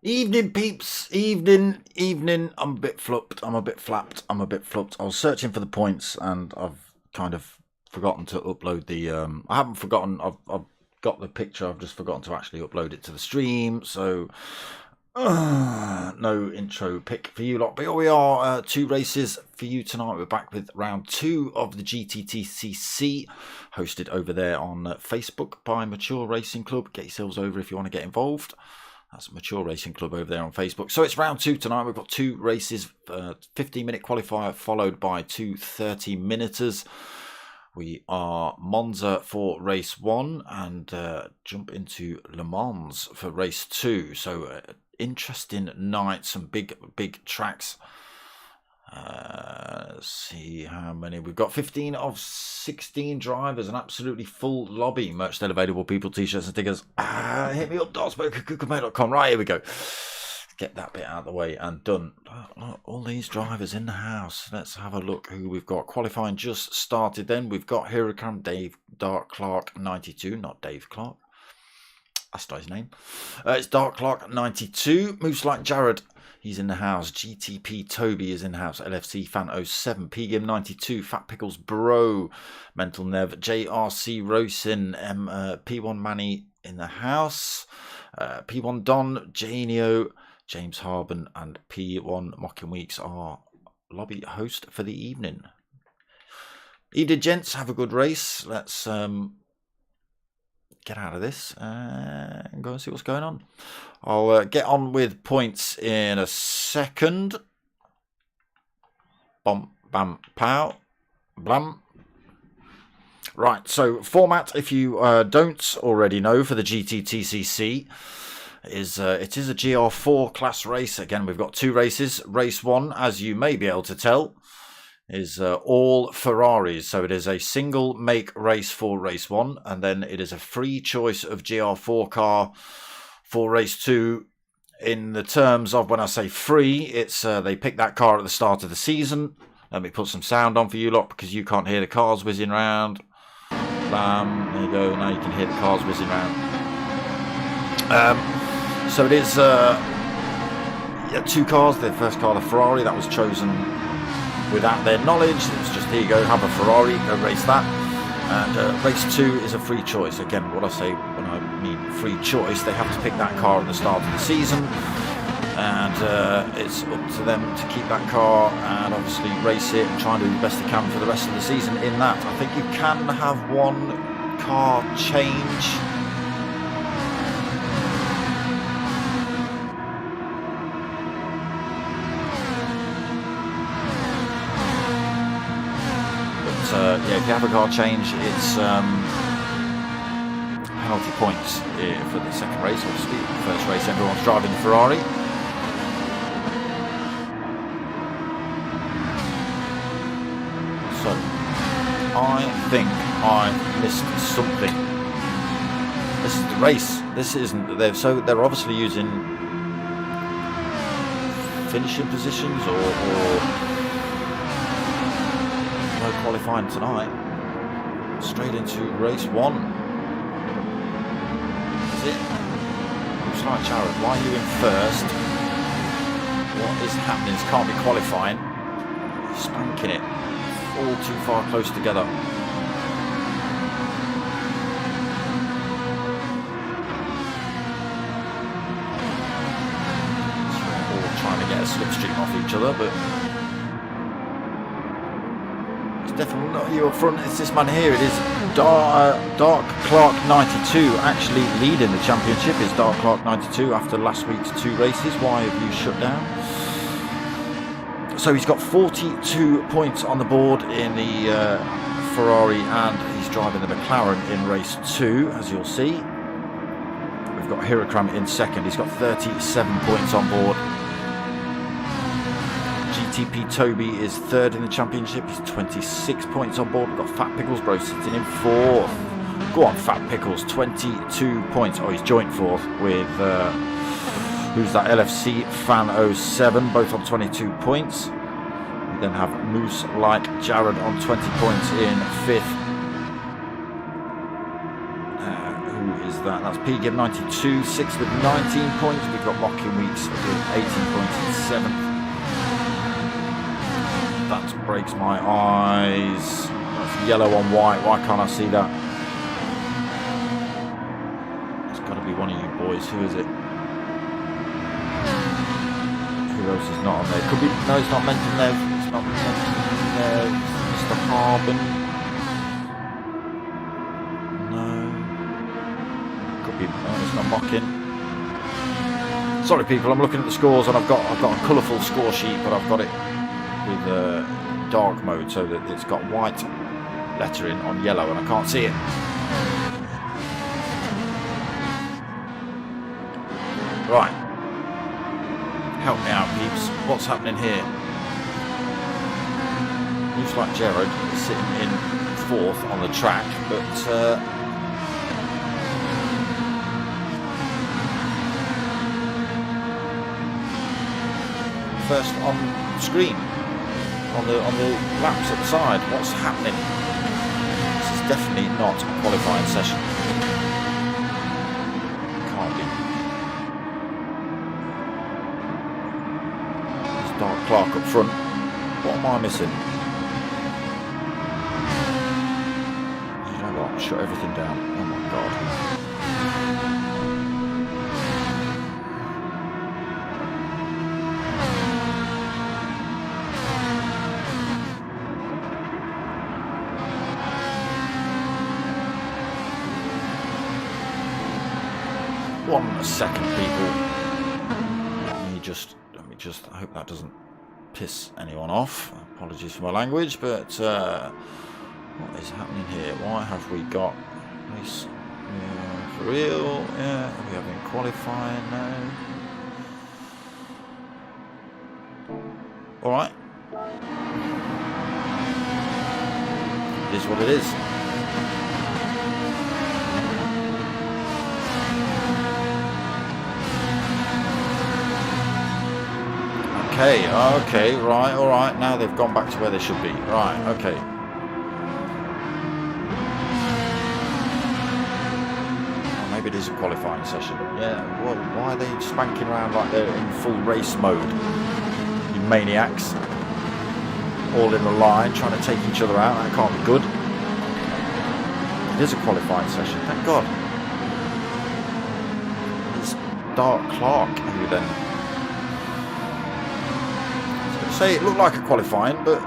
Evening, peeps. Evening. I'm a bit flapped. I was searching for the points and I've kind of forgotten to upload the... I haven't forgotten. I've got the picture. I've just forgotten to actually upload it to the stream. So, no intro pick for you lot. But here we are. 2 races for you tonight. We're back with round 2 of the GTTCCe, hosted over there on Facebook by Mature Racing Club. Get yourselves over if you want to get involved. That's Mature Racing Club over there on Facebook. So it's round 2 tonight. We've got 2 races, 15-minute qualifier followed by 2 30-minuters. We are Monza for race 1 and jump into Le Mans for race 2. So interesting night, some big tracks. Let's see how many we've got. 15 of 16 drivers, an absolutely full lobby. Merch still available, people, t-shirts and stickers. Hit me up, dotspoke@googlemail.com. Right, here we go. Get that bit out of the way and done. Look, all these drivers in the house. Let's have a look who we've got. Qualifying just started then. We've got Huracan Dave Dark Clark 92, not Dave Clark. That's not his name. It's Dark Clark 92. Moves like Jared. He's in the house. GTP Toby is in the house. LFC Fan 07. PGIM 92. Fat Pickles Bro. Mental Nev. JRC Rosin. P1 Manny in the house. P1 Don. Janio. James Harben and P1 Mocking Weeks are lobby host for the evening. Evening, gents. Have a good race. Let's get out of this and go and see what's going on. I'll get on with points in a second. Bum, bam, pow, blam. Right, so format, if you don't already know, for the GTTCC is it is a GR4 class race. Again, we've got 2 races. Race 1, as you may be able to tell, is all Ferraris. So it is a single make race for race 1, and then it is a free choice of GR4 car for race 2. In the terms of when I say free, it's they pick that car at the start of the season. Let me put some sound on for you lot because you can't hear the cars whizzing around. Bam, there you go. Now you can hear the cars whizzing around. So it is 2 cars. The first car, the Ferrari, that was chosen without their knowledge. It's just, here you go, have a Ferrari, go race that. And race 2 is a free choice. Again, what I say when I mean free choice, they have to pick that car at the start of the season, and it's up to them to keep that car and obviously race it and try and do the best they can for the rest of the season in that. I think you can have 1 car change. Yeah, if you have a car change, it's penalty points for the second race. Obviously, the first race, everyone's driving the Ferrari. So, I think I missed something. This is the race. This isn't. They're obviously using finishing positions or qualifying tonight. Straight into race 1. That's it. Looks like Jared. Why are you in first? What is happening? This can't be qualifying. Spanking it. All too far close together. All trying to get a slipstream off each other, but definitely not you up front. It's this man here. It is Dark Clark 92 actually leading the championship. Is Dark Clark 92 after last week's 2 races. Why have you shut down? So he's got 42 points on the board in the Ferrari, and he's driving the McLaren in race 2, as you'll see. We've got Hirakram in second. He's got 37 points on board. GTP Toby is third in the championship. He's 26 points on board. We've got Fat Pickles Bro sitting in fourth. Go on, Fat Pickles, 22 points. Oh, he's joint fourth with who's that? LFC Fan 07, both on 22 points. We then have Moose Like Jared on 20 points in fifth. Who is that? That's P-Gib 92, sixth with 19 points. We've got Mocking Weeks with 18 points in seventh. That breaks my eyes. That's yellow on white. Why can't I see that? It's got to be one of you boys. Who is it? Who else is not on there? Could be. No, it's not mentioned there. It's not mentioned there. Mr. Harbin. No. Could be. No, it's not Mocking. Sorry, people. I'm looking at the scores, and I've got a colourful score sheet, but I've got it with dark mode so that it's got white lettering on yellow and I can't see it. Right, help me out, peeps. What's happening here? Looks like Jared is sitting in fourth on the track, but first on screen. On the laps at the side. What's happening? This is definitely not a qualifying session. Can't be. There's Dark Clark up front. What am I missing? You know what? Shut everything down. Oh my god. One second, people. Let me just. I hope that doesn't piss anyone off. Apologies for my language, but what is happening here? Why have we got race for real? Yeah, are we having qualifying now? All right. It is what it is. Okay, right, all right. Now they've gone back to where they should be. Right, okay. Well, maybe it is a qualifying session. Yeah, well, why are they spanking around like they're in full race mode? You maniacs. All in the line, trying to take each other out. That can't be good. It is a qualifying session, thank God. It's Dark Clark who then... Say it looked like a qualifying, but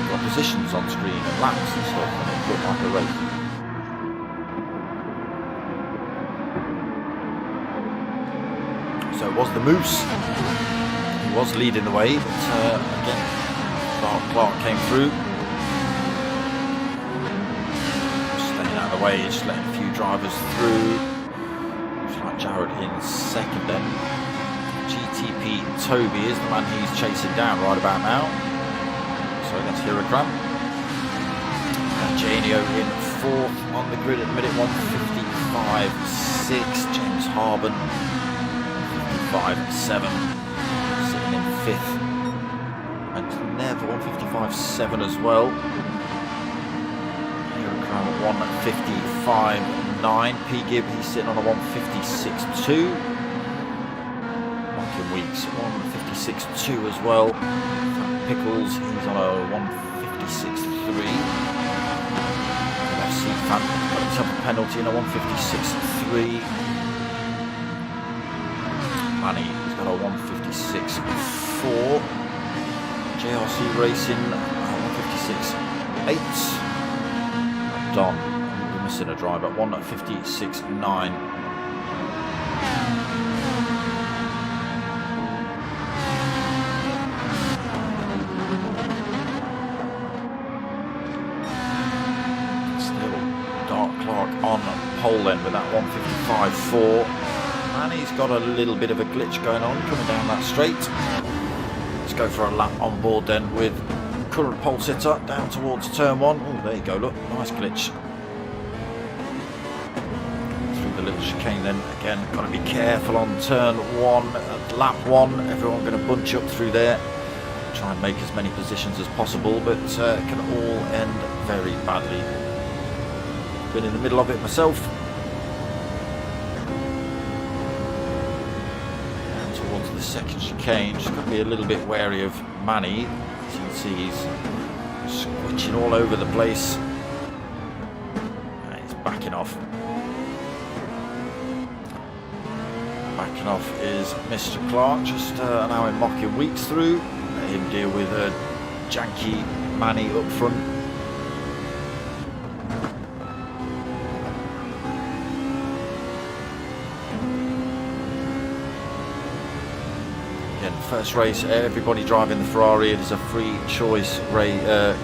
got positions on screen and laps and stuff, and it looked like a race. So it was the Moose. He was leading the way, but again, Dark Clark came through. Staying out of the way, just letting a few drivers through. Looks like Jared in second then. GTP Toby is the man he's chasing down right about now. So that's Hirakram. And Janio in fourth on the grid at minute 1:55.6. James Harbin 55.7. Sitting in fifth. And Never 1:55.7 as well. Hirakram at 1:55.9. P-Gib, he's sitting on a 1:56.2. Weeks 1:56.2 as well. Pickles, he's on a 1:56.3. FC Fan got himself a penalty in a 1:56.3. Manny, he's got a 1:56.4. JRC Racing 156.8. Don, we're missing a driver, 156.9. Still Dart Clark on pole then with that 155.4. And he's got a little bit of a glitch going on coming down that straight. Let's go for a lap on board then with current pole sitter down towards turn 1. Oh, there you go, look, nice glitch. Through the little chicane then, again, got to be careful on turn 1, lap 1. Everyone going to bunch up through there. Try and make as many positions as possible, but it can all end very badly. Been in the middle of it myself. The second chicane, just got to be a little bit wary of Manny. As you can see, he's squitching all over the place. And he's backing off. Backing off is Mr. Clark, just allowing Mocking Weeks through. Let him deal with a janky Manny up front. First race, everybody driving the Ferrari. It is a free choice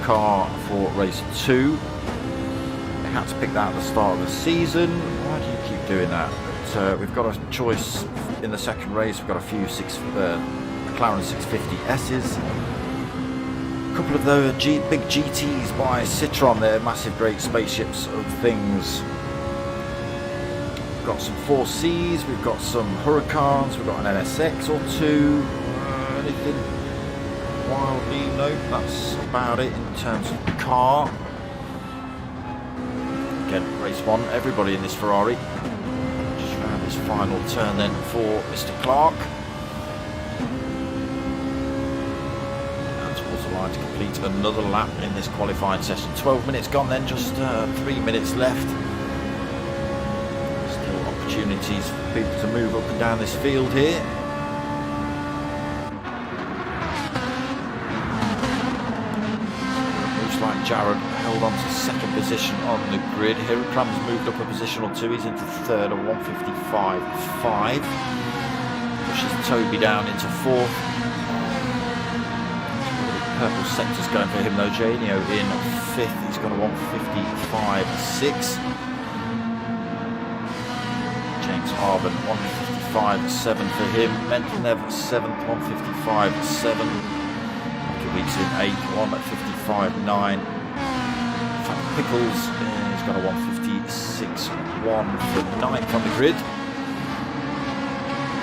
car for race 2. They had to pick that at the start of the season. Why do you keep doing that? But, we've got a choice in the second race. We've got a few McLaren 650S's. A couple of the big GTs by Citroën. They're massive, great spaceships of things. We've got some 4Cs. We've got some Huracans. We've got an NSX or 2. Anything wildly? No, that's about it in terms of the car. Again, race 1, everybody in this Ferrari. Just around this final turn then for Mr. Clark. And towards the line to complete another lap in this qualifying session. 12 minutes gone then, just 3 minutes left. Still opportunities for people to move up and down this field here. Jared held on to second position on the grid. Hirokram's moved up a position or 2. He's into third at 155.5. Pushes Toby down into 4th. Purple sector's going for him though. Janio in 5th. He's got a 155.6. James Harben 155.7 for him. Mentonev 7th, 155.7. Weeks in 8th, 155.9. Pickles, he's got a 156.1 for 9th on the grid.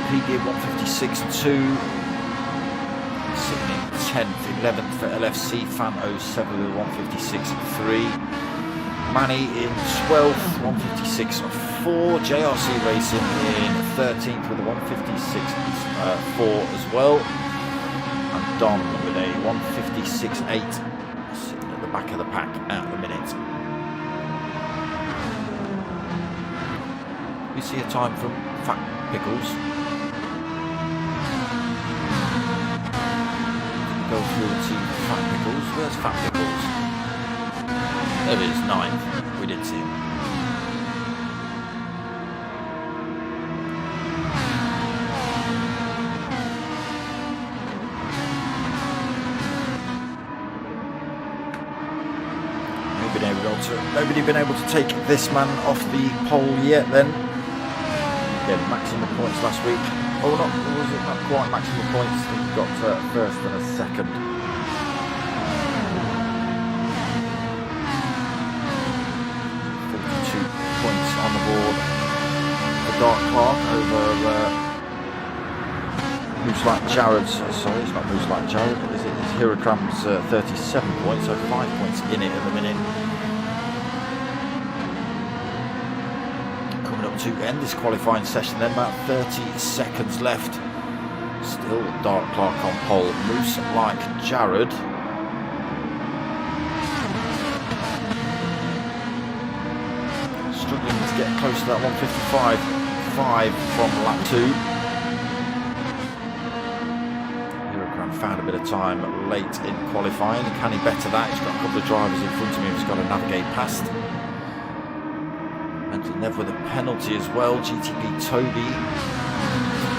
PD 156.2. Sitting in 10th, 11th for LFC. Fan 07 with 156.3. Manny in 12th, 156.4. JRC Racing in 13th with a 156.4 as well. And Don with a 156.8. Sitting at the back of the pack at the minute. We see a time from Fat Pickles. Go through and see Fat Pickles. Where's Fat Pickles? There it is, 9th. We did see him. Nobody been able to take this man off the pole yet then. Again, maximum points last week. Oh, not was it not quite maximum points. He got first and a second. 42 points on the board for Dart Clark over Moose Like Jared's. Sorry, it's not Moose Like Jared. Is it? It's Hirokram's 37 points, so 5 points in it at the minute. To end this qualifying session then, about 30 seconds left. Still Dart Clark on pole. Moose Like Jared. Struggling to get close to that 155.5 from lap 2. Hirokram found a bit of time late in qualifying. Can he better that? He's got a couple of drivers in front of him he's got to navigate past. Mental Nev with a penalty as well. GTP Toby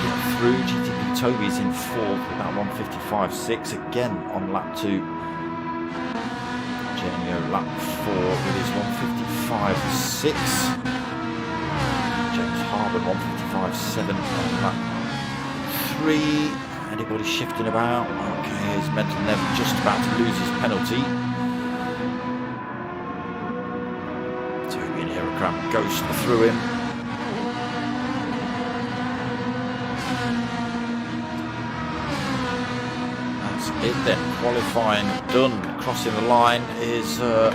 get through. GTP Toby's in fourth with that 155.6 again on lap 2. Genio lap 4 with his 155.6. James Harbour 155.7 on lap 3. Anybody shifting about? Okay, here's Mental Nev just about to lose his penalty. Toby and Heracram ghost through him. That's it then. Qualifying done. Crossing the line is the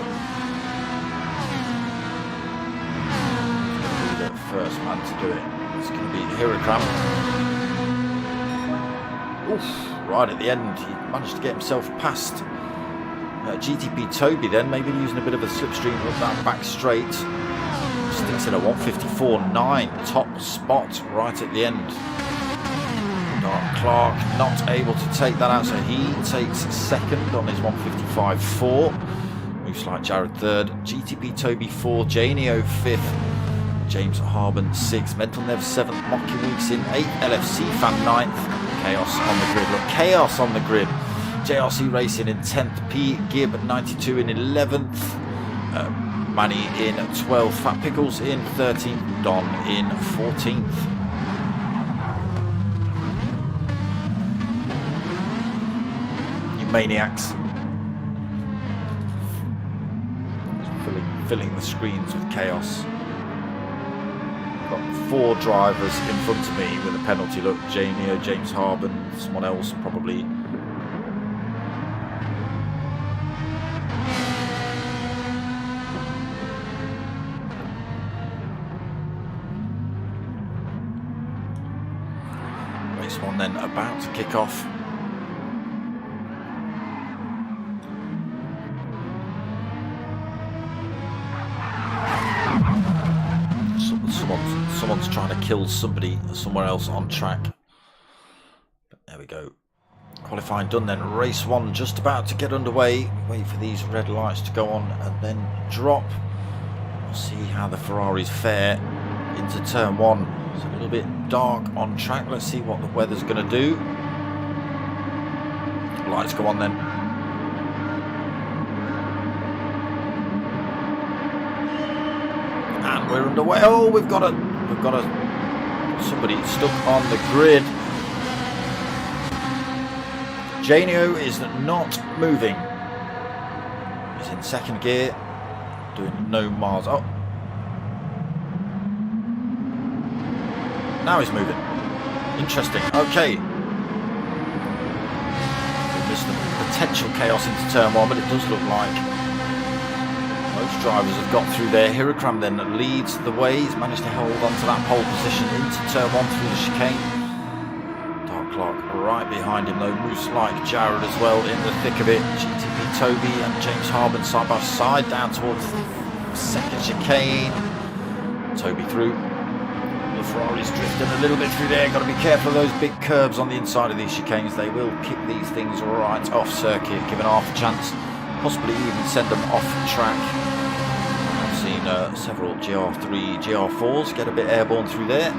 first man to do it. It's going to be Heracram. Oof, right at the end, he managed to get himself past GTP Toby then, maybe using a bit of a slipstream of that back straight. Sticks in a 154.9, top spot right at the end. Dark Clark not able to take that out, so he takes second on his 155.4. Moves like Jared third, GTP Toby 4, Janio 5th, James Harben 6th, Mental Nev 7th, Mocky Weeks in 8th, LFC Fan 9th. Chaos on the grid. Look, Chaos on the grid. JRC Racing in 10th. P. Gibb 92 in 11th. Manny in 12th. Fat Pickles in 13th. Don in 14th. You maniacs. Filling the screens with chaos. Got 4 drivers in front of me with a penalty. Look, Jamie, James Harben, someone else probably. Race 1 then about to kick off. Someone's trying to kill somebody somewhere else on track. But there we go. Qualifying done then. Race 1 just about to get underway. Wait for these red lights to go on and then drop. We'll see how the Ferraris fare into turn 1. It's a little bit dark on track. Let's see what the weather's going to do. Lights go on then. And we're underway. Oh, we've got somebody stuck on the grid. Janio is not moving. He's in second gear, doing no miles. Oh, now he's moving. Interesting. Okay. We missed the potential chaos into turn 1, but it does look like most drivers have got through there. Heracram then leads the way. He's managed to hold on to that pole position into turn 1 through the chicane. Dark Clark right behind him though. Moose like Jared as well in the thick of it. GTP Toby and James Harben side by side down towards the second chicane. Toby through. The Ferrari's drifting a little bit through there. Got to be careful of those big curves on the inside of these chicanes. They will kick these things right off circuit, giving half a chance. Possibly even send them off track. I've seen several GR3, GR4s get a bit airborne through there.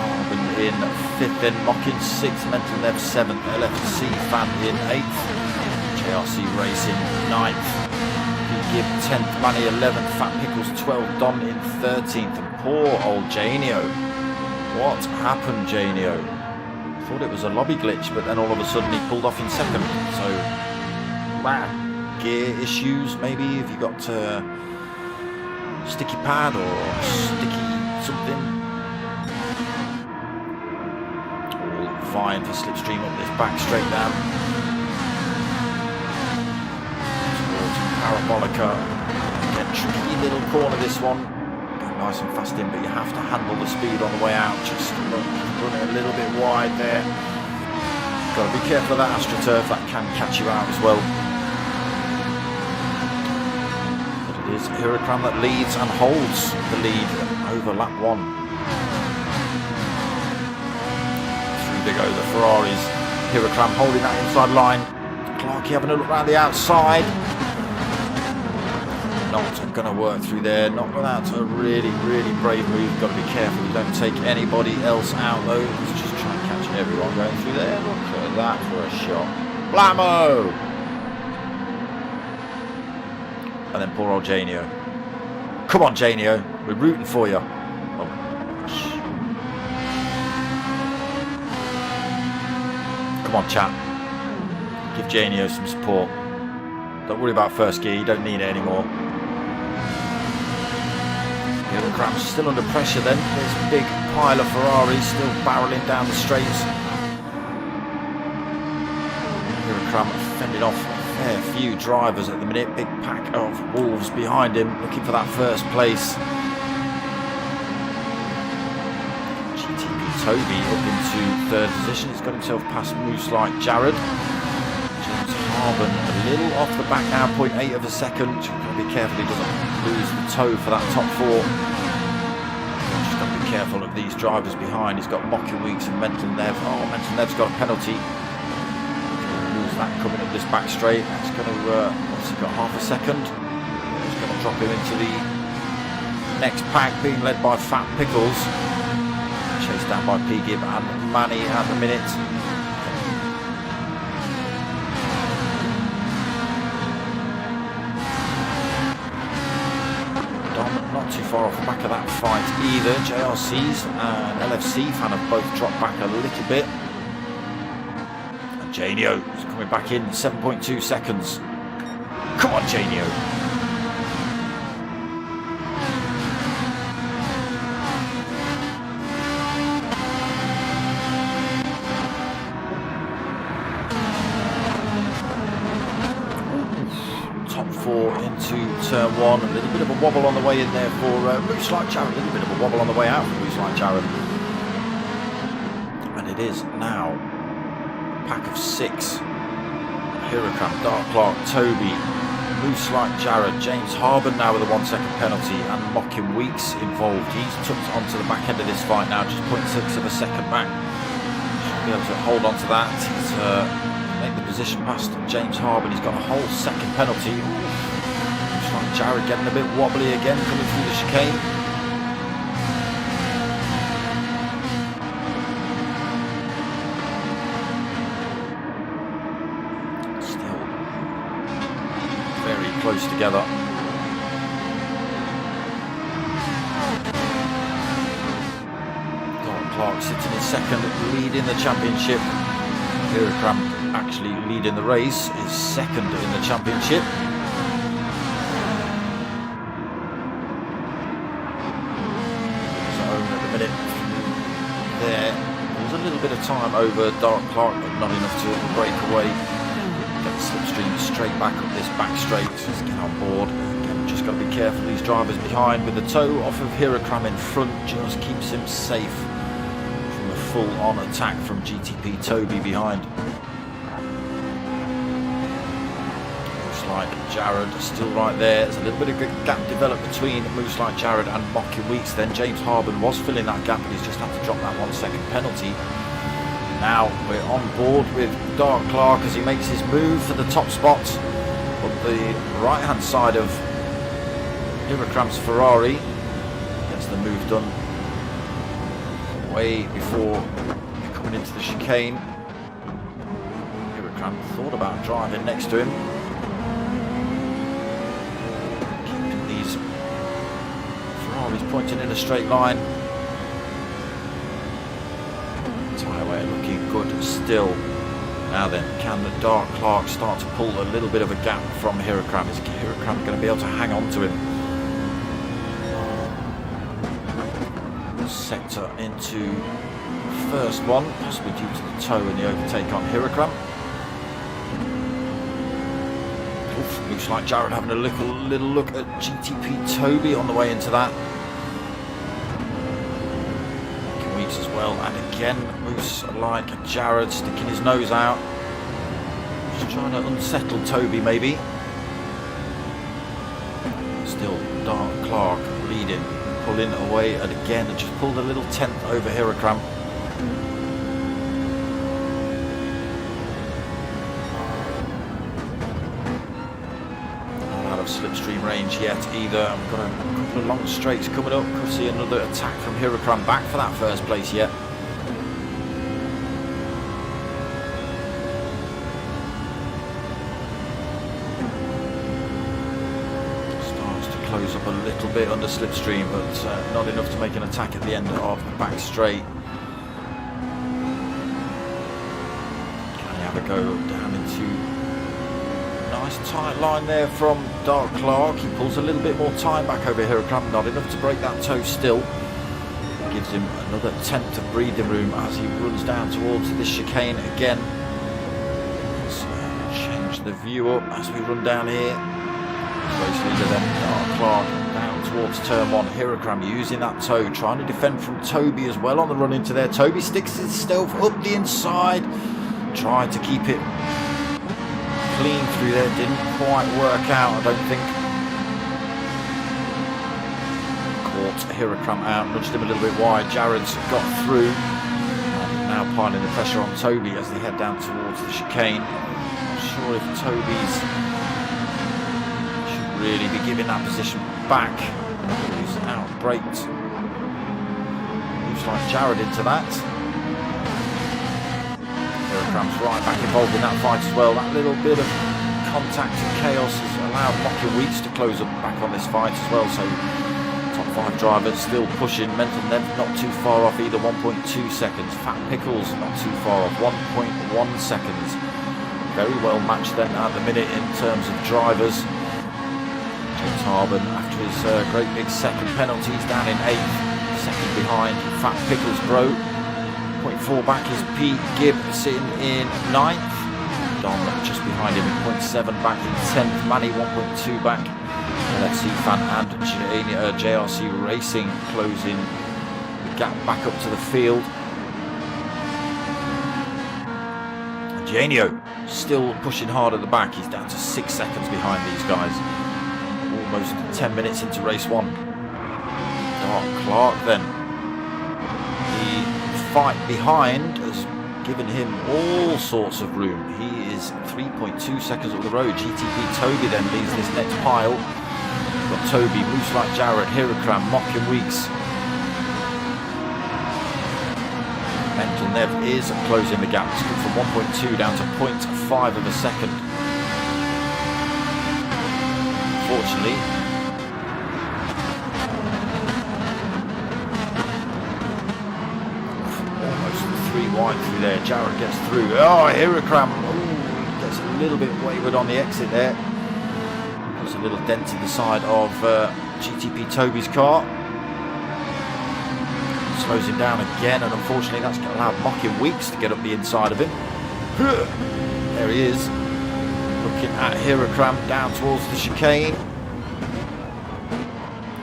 Harben in 5th, then Mockin 6th, Mental Nev 7th, LFC Fan in 8th, JRC Racing 9th, Gibb 10th, Manny 11th, Fat Pickles 12th, Don in 13th, and poor old Janio. What happened, Janio? Thought it was a lobby glitch, but then all of a sudden he pulled off in second. So, gear issues maybe, if you got sticky pad or sticky something. All fine for slipstream up this back straight down towards Parabolica. Again, tricky little corner this one. Nice and fast in, but you have to handle the speed on the way out. Just running a little bit wide there. Got to be careful of that AstroTurf, that can catch you out as well. But it is Heracram that leads and holds the lead over lap 1. Through they go, the Ferraris. Hirocram holding that inside line. Clarkey having a look around the outside. Not going to work through there. Not without a really, really brave move. Got to be careful you don't take anybody else out though. Let's just try and catch everyone going through there. Look at that for a shot. Blammo! And then poor old Janio. Come on, Janio. We're rooting for you. Oh. Come on, chap. Give Janio some support. Don't worry about first gear. You don't need it anymore. Hirocram's still under pressure then. There's a big pile of Ferraris still barreling down the straights. Hirocram fending off a fair few drivers at the minute. Big pack of wolves behind him looking for that first place. GTP Toby up into third position. He's got himself past moose like Jared. James Harben a little off the back now, 0.8 of a second. Just got to be careful he doesn't lose the toe for that top four. Just got to be careful of these drivers behind. He's got Mocky Weeks and Mental Nev. Oh, Mental Nev's got a penalty. That coming up this back straight. That's going to, what's he got, half a second? It's going to drop him into the next pack, being led by Fat Pickles. Chased down by P. Gibb and Manny at the minute. Dom not too far off the back of that fight either. JRCs and LFC fan have both dropped back a little bit. Janio is coming back in 7.2 seconds. Come on, Janio. Top four into turn one. A little bit of a wobble on the way in there for Moose Like Jared. A little bit of a wobble on the way out for Moose Like Jared. And it is now pack of six. Hirocram, Dark Clark, Toby, Moose Like Jared, James Harben now with a 1 second penalty, and Mocking Weeks involved. He's tucked onto the back end of this fight now, just 0.6 of a second back. Should be able to hold on to that. He's make the position past James Harben. He's got a whole second penalty. Moose Like Jared getting a bit wobbly again, coming through the chicane. Close together. Dark Clark sitting in second, leading the championship. Hirocram actually leading the race, is second in the championship. Zone at the minute there. There's a little bit of time over Dark Clark, but not enough to break away. Get the slipstream straight back up this back straight. Just get on board. Again, just got to be careful. These drivers behind with the toe off of Hirocram in front just keeps him safe from a full-on attack from GTP Toby behind. Moose Like Jared still right there. There's a little bit of a gap developed between Moose Like Jared and Mocky Weeks. Then James Harben was filling that gap, but he's just had to drop that 1 second penalty. Now we're on board with Dark Clark as he makes his move for the top spot on the right hand side of Hirocram's Ferrari. Gets the move done way before coming into the chicane. Hirocram thought about driving next to him. Keeping these Ferraris pointing in a straight line. Looking good still. Now then, can the Dark Clark start to pull a little bit of a gap from Hirocram? Is Hirocram going to be able to hang on to him? Sector into first one, possibly due to the toe and the overtake on Hirocram. Looks like Jared having a little look at GTP Toby on the way into that. As well, and again Moose Like Jared sticking his nose out, just trying to unsettle Toby maybe. Still Dark Clark leading, pulling away, and again just pulled a little tenth over Hirocram. of slipstream range yet either. We've got a couple of long straights coming up. Could see another attack from Hirakram back for that first place yet. Starts to close up a little bit under slipstream, but not enough to make an attack at the end of the back straight. Can he have a go down into... Nice tight line there from Dark Clark. He pulls a little bit more time back over Hirakram, not enough to break that toe still. Gives him another tenth of breathing room as he runs down towards this chicane again. Let's change the view up as we run down here. Race leader then, Dark Clark, down towards turn 1. Hirakram using that toe, trying to defend from Toby as well on the run into there. Toby sticks his stealth up the inside, tried to keep it clean through there, didn't quite work out, I don't think. Caught Hirakram out, nudged him a little bit wide. Jared's got through, and now piling the pressure on Toby as they head down towards the chicane. Not sure if Toby's should really be giving that position back. He's outbraked. Looks like Jared into that. Hirakram's right back involved in that fight as well. That little bit of contact and chaos has allowed Mocker Weeks to close up back on this fight as well. So top 5 drivers still pushing. Mental Nev not too far off either, 1.2 seconds. Fat Pickles not too far off, 1.1 seconds. Very well matched then at the minute in terms of drivers. James Harben, after his great big second penalty, he's down in 8th. Second behind Fat Pickles Bro. 0.4 back is Pete Gibb sitting in 9th. Don just behind him in 0.7 back in 10th. Manny 1.2 back. LFC Fan and JRC Racing closing the gap back up to the field. Janio still pushing hard at the back. He's down to 6 seconds behind these guys. Almost 10 minutes into race 1. Dark Clark then. Fight behind has given him all sorts of room. He is 3.2 seconds up the road. GTP Toby then leads this next pile. We've got Toby, Moose Like Jarrett, Hirakram, Mocking Weeks. Mental Nev is closing the gap. It's come from 1.2 down to 0.5 of a second. Fortunately, wide through there. Jared gets through. Oh, Hirakram gets a little bit wayward on the exit there. Puts a little dent in the side of GTP Toby's car. Slows him down again, and unfortunately that's allowed Mocking Weeks to get up the inside of him. There he is, looking at Hirakram down towards the chicane.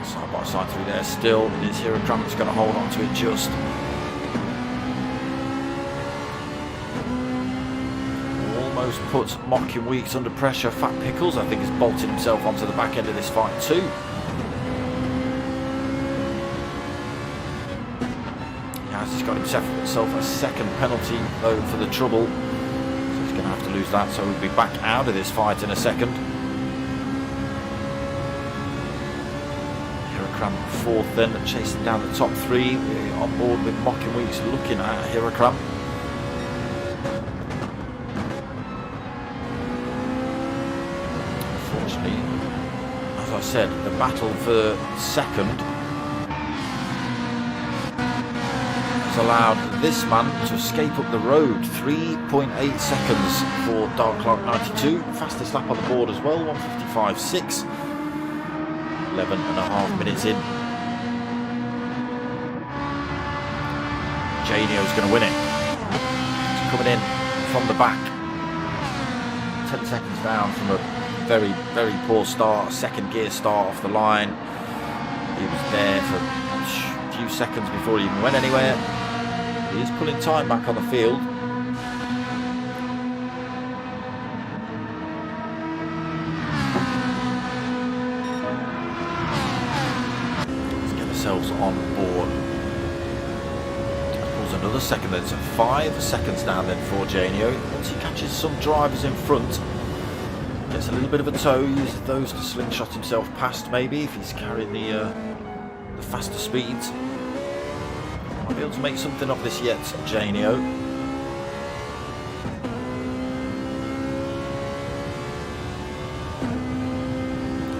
Side by side through there still. It is Hirakram that's going to hold on to it just. Almost puts Mocking Weeks under pressure. Fat Pickles, I think, has bolted himself onto the back end of this fight too. He's got himself a second penalty though for the trouble, so he's going to have to lose that, so we'll be back out of this fight in a second. Hirakram 4th then, chasing down the top 3. We're on board with Mocking Weeks looking at Hirakram. Unfortunately, as I said, the battle for second allowed this man to escape up the road. 3.8 seconds for Dark Clark 92, fastest lap on the board as well, 1:55.6. 11.5 minutes in. Janio's going to win it. He's coming in from the back, 10 seconds down from a very, very poor start, second gear start off the line. He was there for a few seconds before he even went anywhere. He is pulling time back on the field. Let's get ourselves on board. Pulls another second then, so 5 seconds down then for Janio. Once he catches some drivers in front, Gets a little bit of a tow, uses those to slingshot himself past maybe if he's carrying the faster speeds. Might be able to make something of this yet, Janio.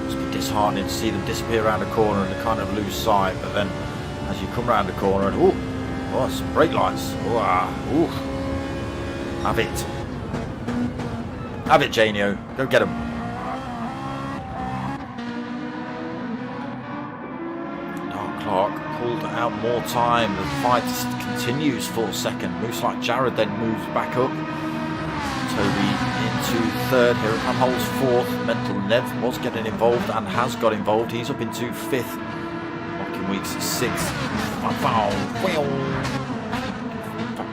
Must be disheartening to see them disappear around a corner and kind of lose sight, but then as you come around the corner and oh, some brake lights. Ooh. Have it. Have it, Janio. Go get him. Dark Clark pulled out more time. The fight continues for a second. Moves like Jared then moves back up. Toby into third. Hirocam holds fourth. Mental Nev was getting involved and has got involved. He's up into fifth. Mocking Weeks sixth. Fat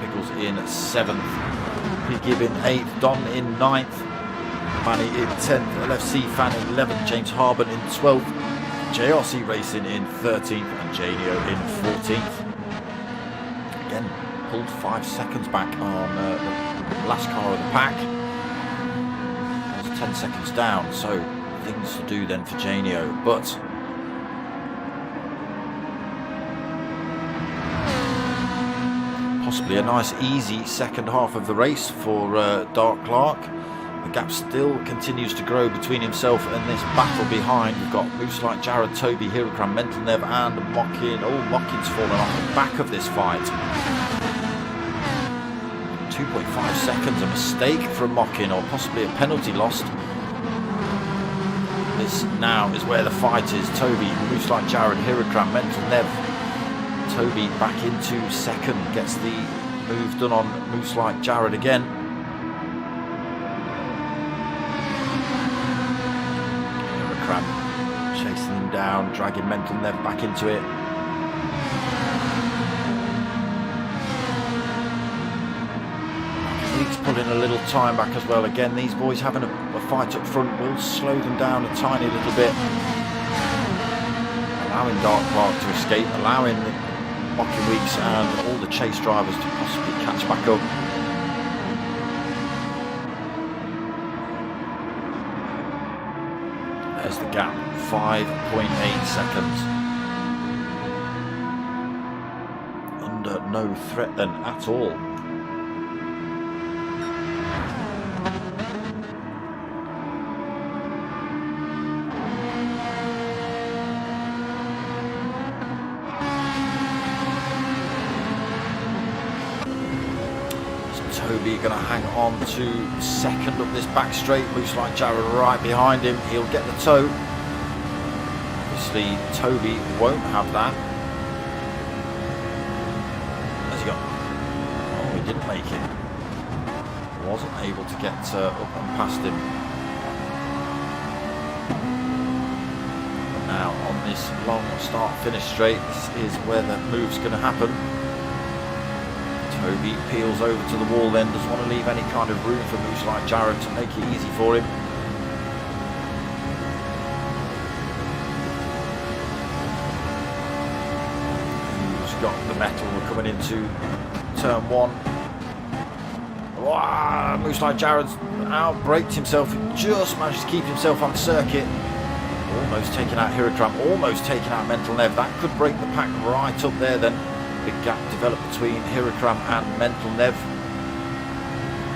Pickles in seventh. Pigib in 8th, Don in 9th, Manny in 10th, LFC Fan in 11th, James Harbin in 12th, JRC Racing in 13th and Janio in 14th. Again, pulled 5 seconds back on the last car of the pack. That's 10 seconds down, so things to do then for Janio, but possibly a nice easy second half of the race for Dark Clark. The gap still continues to grow between himself and this battle behind. We've got Moose like Jared, Toby, Hirocam, Mental Nev and Mockin. Oh, Mockin's fallen off the back of this fight. 2.5 seconds, a mistake from Mockin or possibly a penalty lost. This now is where the fight is. Toby, Moose like Jared, Hirocam, Mental Nev. Toby back into second, gets the move done on Moose like Jared again. Hirocam chasing him down, dragging Mental Nev back into it. He's pulling a little time back as well. Again, these boys having a fight up front will slow them down a tiny little bit. Allowing Dark Clark to escape, allowing Mocking Weeks and all the chase drivers to possibly catch back up. There's the gap, 5.8 seconds. Under no threat then at all. Toby going to hang on to second up this back straight. Moose like Jared right behind him. He'll get the tow. Obviously, Toby won't have that. Has he got? Oh, he didn't make it. Wasn't able to get up and past him. But now on this long start-finish straight, this is where the move's going to happen. Toby peels over to the wall then, doesn't want to leave any kind of room for Moose like Jared to make it easy for him. Who's got the metal coming into turn one? Wow, Moose like Jared's out-braked himself, just managed to keep himself on circuit. Almost taking out Hirocam, almost taking out Mental Nev. That could break the pack right up there then. Big gap developed between Hirocam and Mental Nev.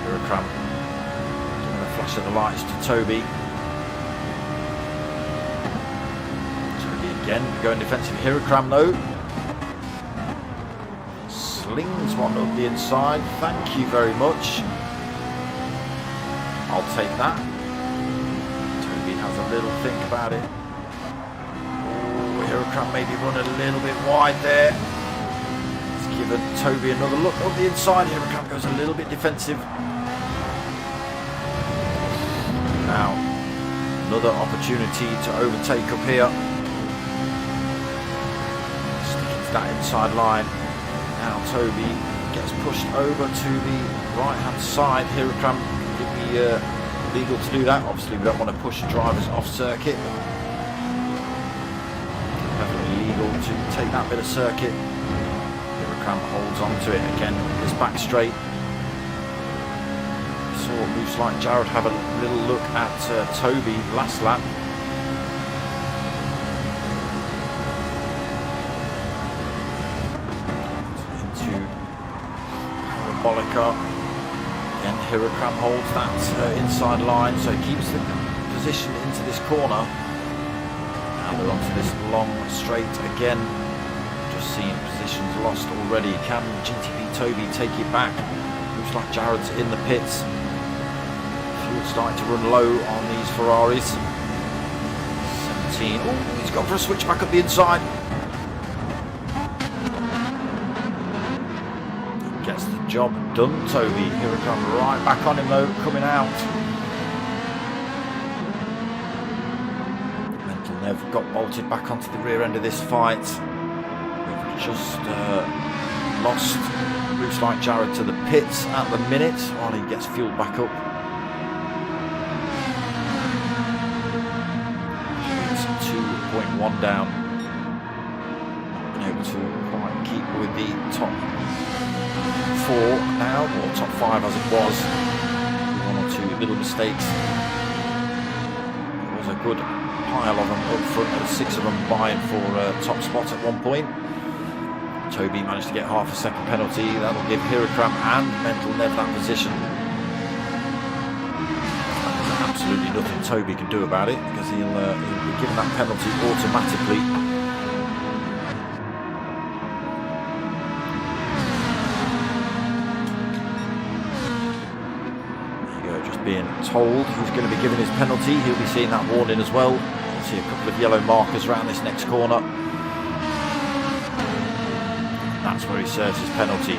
Hirocam giving a flash of the lights to Toby. Toby again going defensive. Hirocam though slings one up the inside. Thank you very much. I'll take that. Toby has a little think about it. Oh, Hirocam maybe run a little bit wide there. Given Toby another look up the inside. Hirocam goes a little bit defensive. Now another opportunity to overtake up here. Sticking to that inside line. Now Toby gets pushed over to the right hand side. Hirocam could be legal to do that. Obviously we don't want to push drivers off circuit. Definitely legal to take that bit of circuit. Holds on to it again, this back straight. Saw Or looks like Jared have a little look at Toby last lap. Into Parabolica. Again, Hirakram holds that inside line, so he keeps the position into this corner. Now they're onto this long straight again. Just seen positions lost already. Can GTP Toby take it back? Looks like Jared's in the pits. Fuel's starting to run low on these Ferraris. 17. Oh, he's gone for a switch back up the inside. Gets the job done, Toby. Here we come, right back on him though, coming out. Mental Nev got bolted back onto the rear end of this fight. We've just lost, looks like Jared to the pits at the minute while he gets fueled back up. It's 2.1 down. Not been able to quite keep with the top 4 now, or top 5 as it was. 1 or 2 little mistakes. There was a good pile of them up front, there were 6 of them vying for top spot at one point. Toby managed to get half a second penalty. That'll give Hirakram and Mental Nev that position. There's absolutely nothing Toby can do about it, because he'll be given that penalty automatically. Being told who's going to be given his penalty. He'll be seeing that warning as well. You'll see a couple of yellow markers around this next corner. That's where he serves his penalty.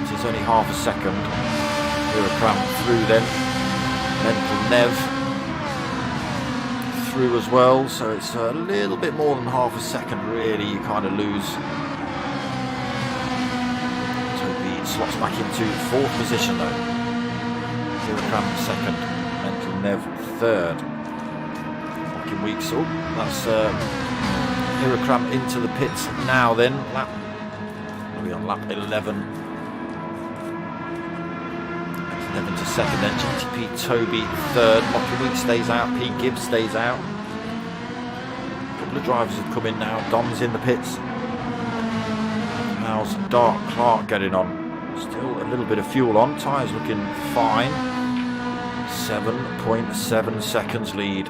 It's only half a second. Hirakram through then. Mental Nev through as well. So it's a little bit more than half a second really you kind of lose. Toby slots back into 4th position though. Hirakram 2nd, Mental Nev 3rd. Fucking weeks. Oh, that's Hirakram into the pits now then. We'll be on lap 11. 11 to 2nd then. GTP Toby 3rd. Fucking Week stays out. P. Gibbs stays out. A couple of drivers have come in now. Dom's in the pits. How's Dark Clark getting on? Still a little bit of fuel on. Tyres looking fine. 7.7 seconds lead.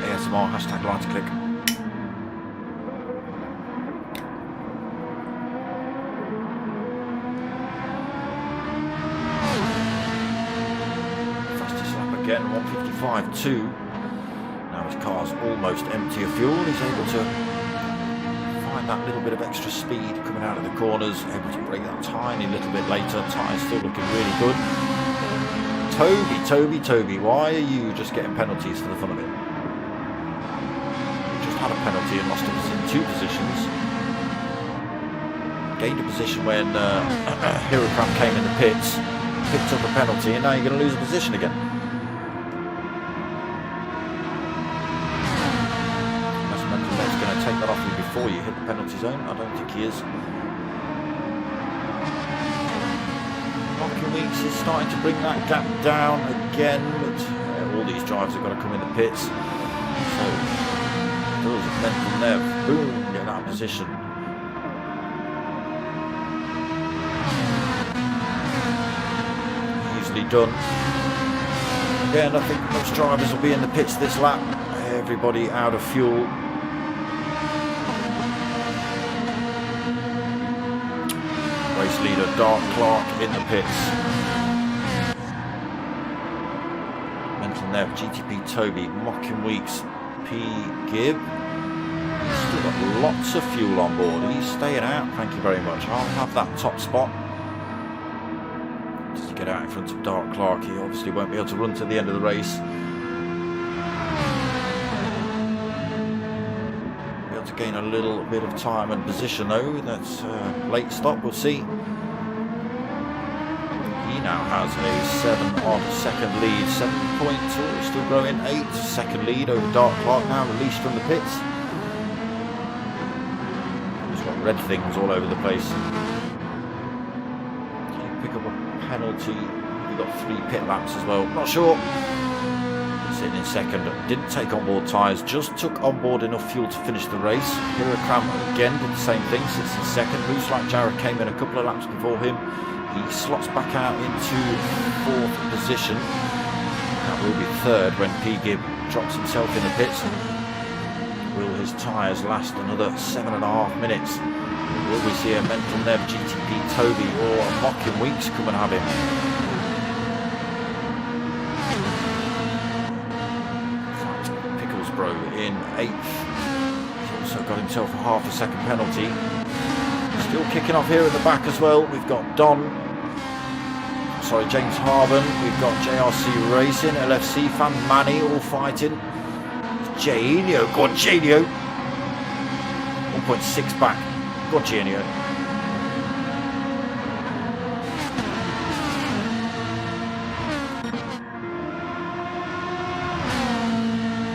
ASMR hashtag line to click. Fastest lap again, 1:55.2. Now his car's almost empty of fuel. He's able to that little bit of extra speed coming out of the corners, able to brake that tiny little bit later. Tyres still looking really good. Toby, why are you just getting penalties for the fun of it? You just had a penalty and lost us in 2 positions. Gained a position when Hirakram came in the pits, picked up a penalty, and now you're going to lose a position again. Take that off you before you hit the penalty zone. I don't think he is. Rocky Weeks is starting to bring that gap down again, but all these drivers have got to come in the pits. So does Mental Nev, boom, get that position. Easily done. Again, I think most drivers will be in the pits this lap. Everybody out of fuel. Race leader Dark Clark in the pits. Mental Nev, GTP Toby, Mocking Weeks, P. Gibb. He's still got lots of fuel on board. He's staying out, thank you very much. I'll have that top spot. Just to get out in front of Dark Clark. He obviously won't be able to run to the end of the race. Gain a little bit of time and position though. That's late stop, we'll see. He now has a 7-second lead, 7.2, still growing, 8-second lead over Dark Clark, now released from the pits. He's got red things all over the place. penalty. We've got 3 pit laps as well. Not sure. Sitting in second. Didn't take on board tyres. Just took on board enough fuel to finish the race. Hirakram again did the same thing. Sits in second. Moose like Jared came in a couple of laps before him. He slots back out into 4th position. That will be 3rd when P-Gib drops himself in the pits. Will his tyres last another 7.5 minutes? Will we see a Mental Nev GTP Toby or a Mocking Weeks come and have him? Picklesbro in 8th. He's also got himself a half a second penalty. Still kicking off here at the back as well. We've got James Harben. We've got JRC Racing, LFC fan Manny all fighting. Janio, go on Janio. 1.6 back. Go on Janio.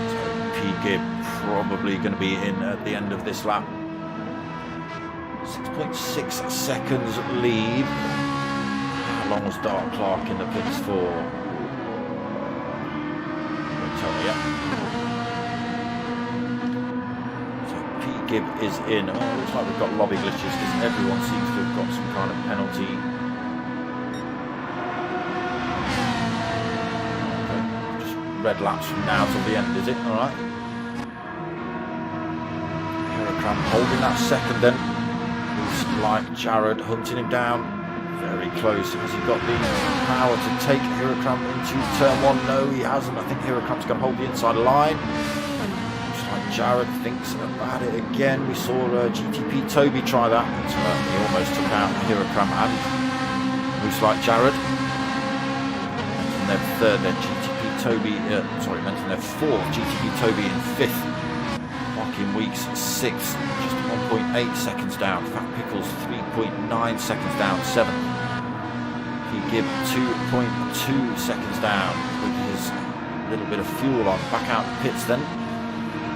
So P-Gib probably going to be in at the end of this lap. 6.6 seconds lead. How long was Dark Clark in the pits for? Don't tell me yet. So P-Gib is in. Oh, looks like we've got lobby glitches because everyone seems to have got some kind of penalty. Okay. Just red laps from now till the end, is it? Alright. Hirakram holding that second then. Like Jared hunting him down. Very close. Has he got the power to take Hirakram into turn 1? No, he hasn't. I think Hirakram's going to hold the inside line. Looks like Jared thinks about it again. We saw GTP Toby try that. He almost took out Hirakram and looks like Jared. Mental Nev 3rd then GTP Toby. Mental Nev 4th. GTP Toby in 5th. Mocking Weeks 6th. 1.8 seconds down. Fat Pickles 3.9 seconds down. 7th. P-Gib 2.2 seconds down with his little bit of fuel on. Back out the pits then.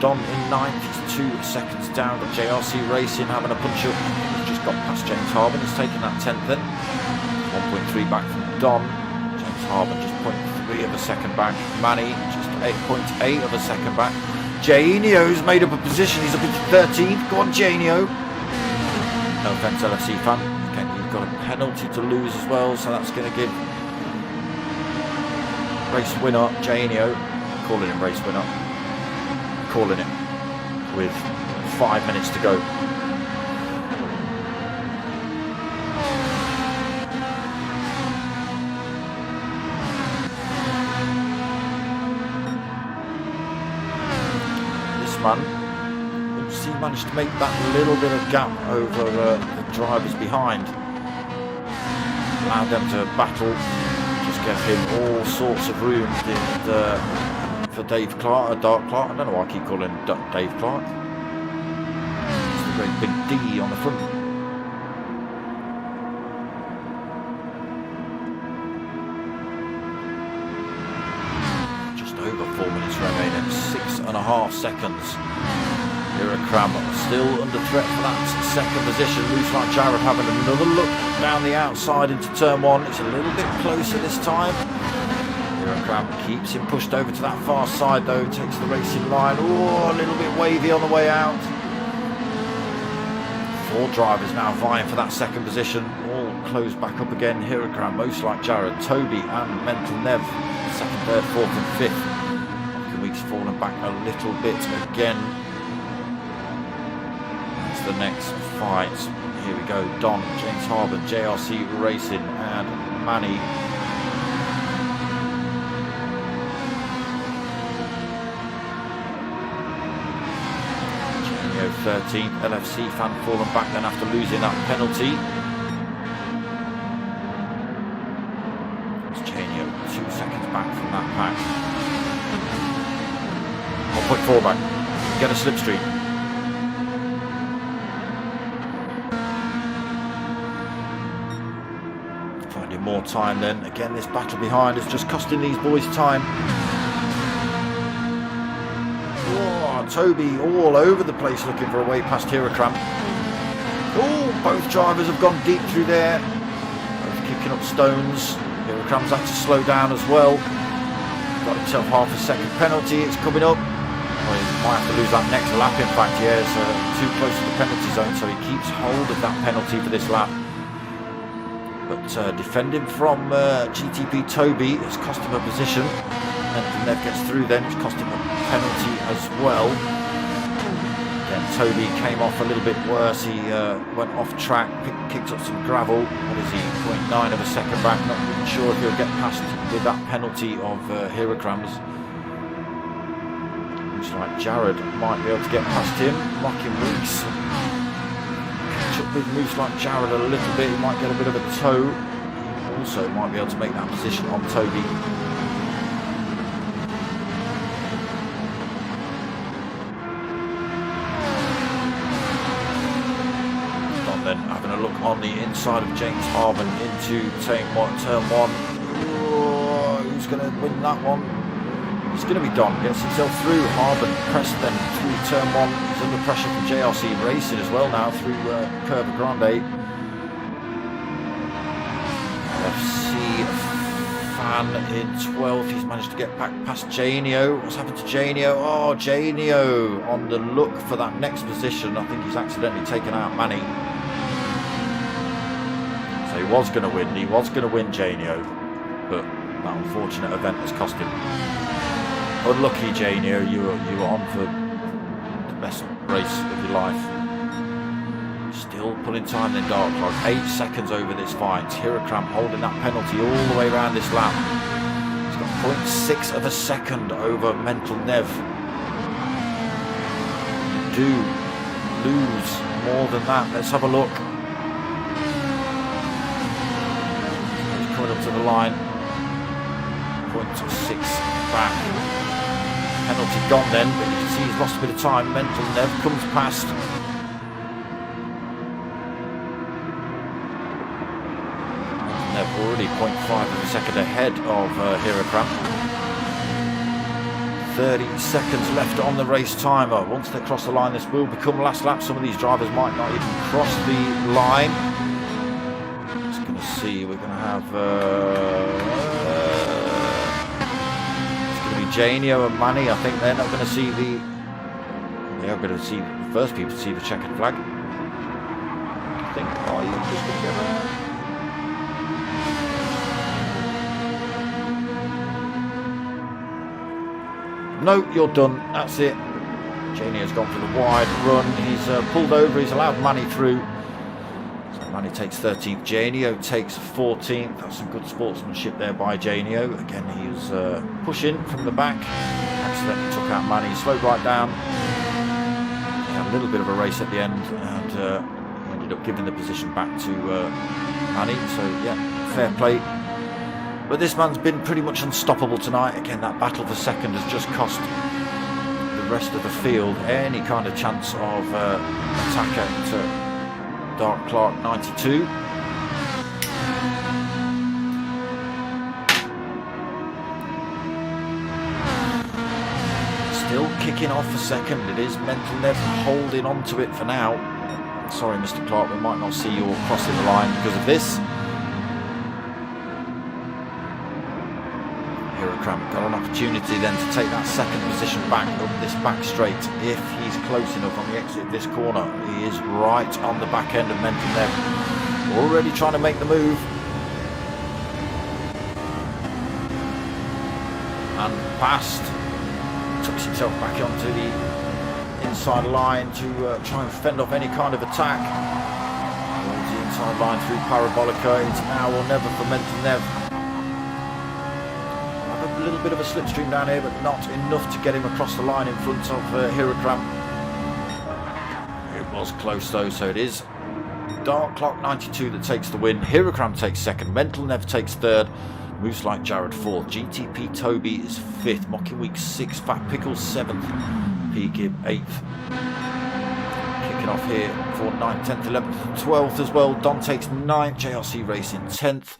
Don in 9th. He's 2 seconds down. Got JRC Racing having a punch up. He's just got past James Harben. He's taken that 10th then. 1.3 back from Don. James Harben just 0.3 of a second back. Manny just 8.8 of a second back. Janio's made up a position. He's up into 13th. Go on, Janio. No offence, LFC fan. Again, you've got a penalty to lose as well, so that's going to give race winner Janio. Calling him race winner. Calling it with 5 minutes to go. Once he managed to make that little bit of gap over the drivers behind, allowed them to battle, just gave him all sorts of room for Dave Clark, Dark Clark. I don't know why I keep calling him Dave Clark. It's the great big D on the front. Over 4 minutes remaining, 6.5 seconds. Hirakram still under threat for that second position. Looks like Jared having another look down the outside into turn 1. It's a little bit closer this time. Hirakram keeps him pushed over to that far side though, takes the racing line. Oh, a little bit wavy on the way out. 4 drivers now vying for that second position. All closed back up again. Hirakram, most like Jared, Toby and Mental Nev. 2nd, 3rd, 4th and 5th. Weeks fallen back a little bit again. That's the next fight. Here we go. Don, James Harben, JRC Racing and Manny. Janio 13th. LFC fan fallen back then after losing that penalty. It's Janio 2 seconds back from that pack. 1.4 back. Get a slipstream. Finding more time then. Again, this battle behind is just costing these boys time. Oh, Toby all over the place looking for a way past Hirakram. Oh, both drivers have gone deep through there. Both kicking up stones. Hirocram's had to slow down as well. Got himself half a second penalty. It's coming up. Well, he might have to lose that next lap, in fact. Yeah, it's too close to the penalty zone, so he keeps hold of that penalty for this lap. But defending from GTP Toby has cost him a position. And Nev gets through then, it's cost him a penalty as well. Then Toby came off a little bit worse. He went off track, kicked up some gravel. What is he? 0.9 of a second back. Not even sure if he'll get past with that penalty of Hirocram's. Looks like Jared might be able to get past him. Locking Weeks. Catch up with moves like Jared a little bit. He might get a bit of a toe. Also might be able to make that position on Toby. Then having a look on the inside of James Harben into turn one. Oh, who's going to win that one? It's going to be Don. Gets himself through. Harben pressed then through turn one. He's under pressure from JRC Racing as well now through Curva Grande. FC Fan in 12th. He's managed to get back past Janio. What's happened to Janio? Oh, Janio on the look for that next position. I think he's accidentally taken out Manny. He was going to win. He was going to win Janio, but that unfortunate event has cost him. Unlucky, Janio. You were on for the best race of your life. Still pulling time in Dark Clock. 8 seconds over this fight. Hirocram holding that penalty all the way around this lap. He's got 0.6 of a second over Mental Nev. Do lose more than that. Let's have a look. Coming up to the line, 0.6 back. Penalty gone then, but you can see he's lost a bit of time. Mental Nev comes past. Mental Nev already 0.5 of a second ahead of Hirocram. 30 seconds left on the race timer. Once they cross the line, this will become last lap. Some of these drivers might not even cross the line. See, we're going to have it's going to be Janio and Manny. I think they're not going to see the first people to see the checkered flag. I think no, you're done. That's it. Janio's gone for the wide run. He's pulled over. He's allowed Manny through. Manny takes 13th, Janio takes 14th. That's some good sportsmanship there by Janio. Again, he was pushing from the back. Accidentally took out Manny, slowed right down. He had a little bit of a race at the end and ended up giving the position back to Manny. So, yeah, fair play. But this man's been pretty much unstoppable tonight. Again, that battle for second has just cost the rest of the field any kind of chance of attack at Dark Clark 92. Still kicking off for second. It is Mental Nev holding on to it for now. Sorry, Mr. Clark, we might not see you all crossing the line because of this. Hirocram got an opportunity then to take that second position back up this back straight if he's close enough on the exit of this corner. He is right on the back end of Mental Nev, already trying to make the move. And past, tucks himself back onto the inside line to try and fend off any kind of attack. Holds the inside line through Parabolica. It's now or never for Mental Nev. A little bit of a slipstream down here, but not enough to get him across the line in front of Hirocram. It was close though, so it is Dark Clock 92 that takes the win. Hirocram takes second, Mental Nev takes third, Moves Like Jared 4th, GTP Toby is 5th, Mocking Week 6th, Fat Pickles 7th, P Gib 8th. Kicking off here for 9th, 10th, 11th and 12th as well. Don takes 9th, JRC Racing 10th.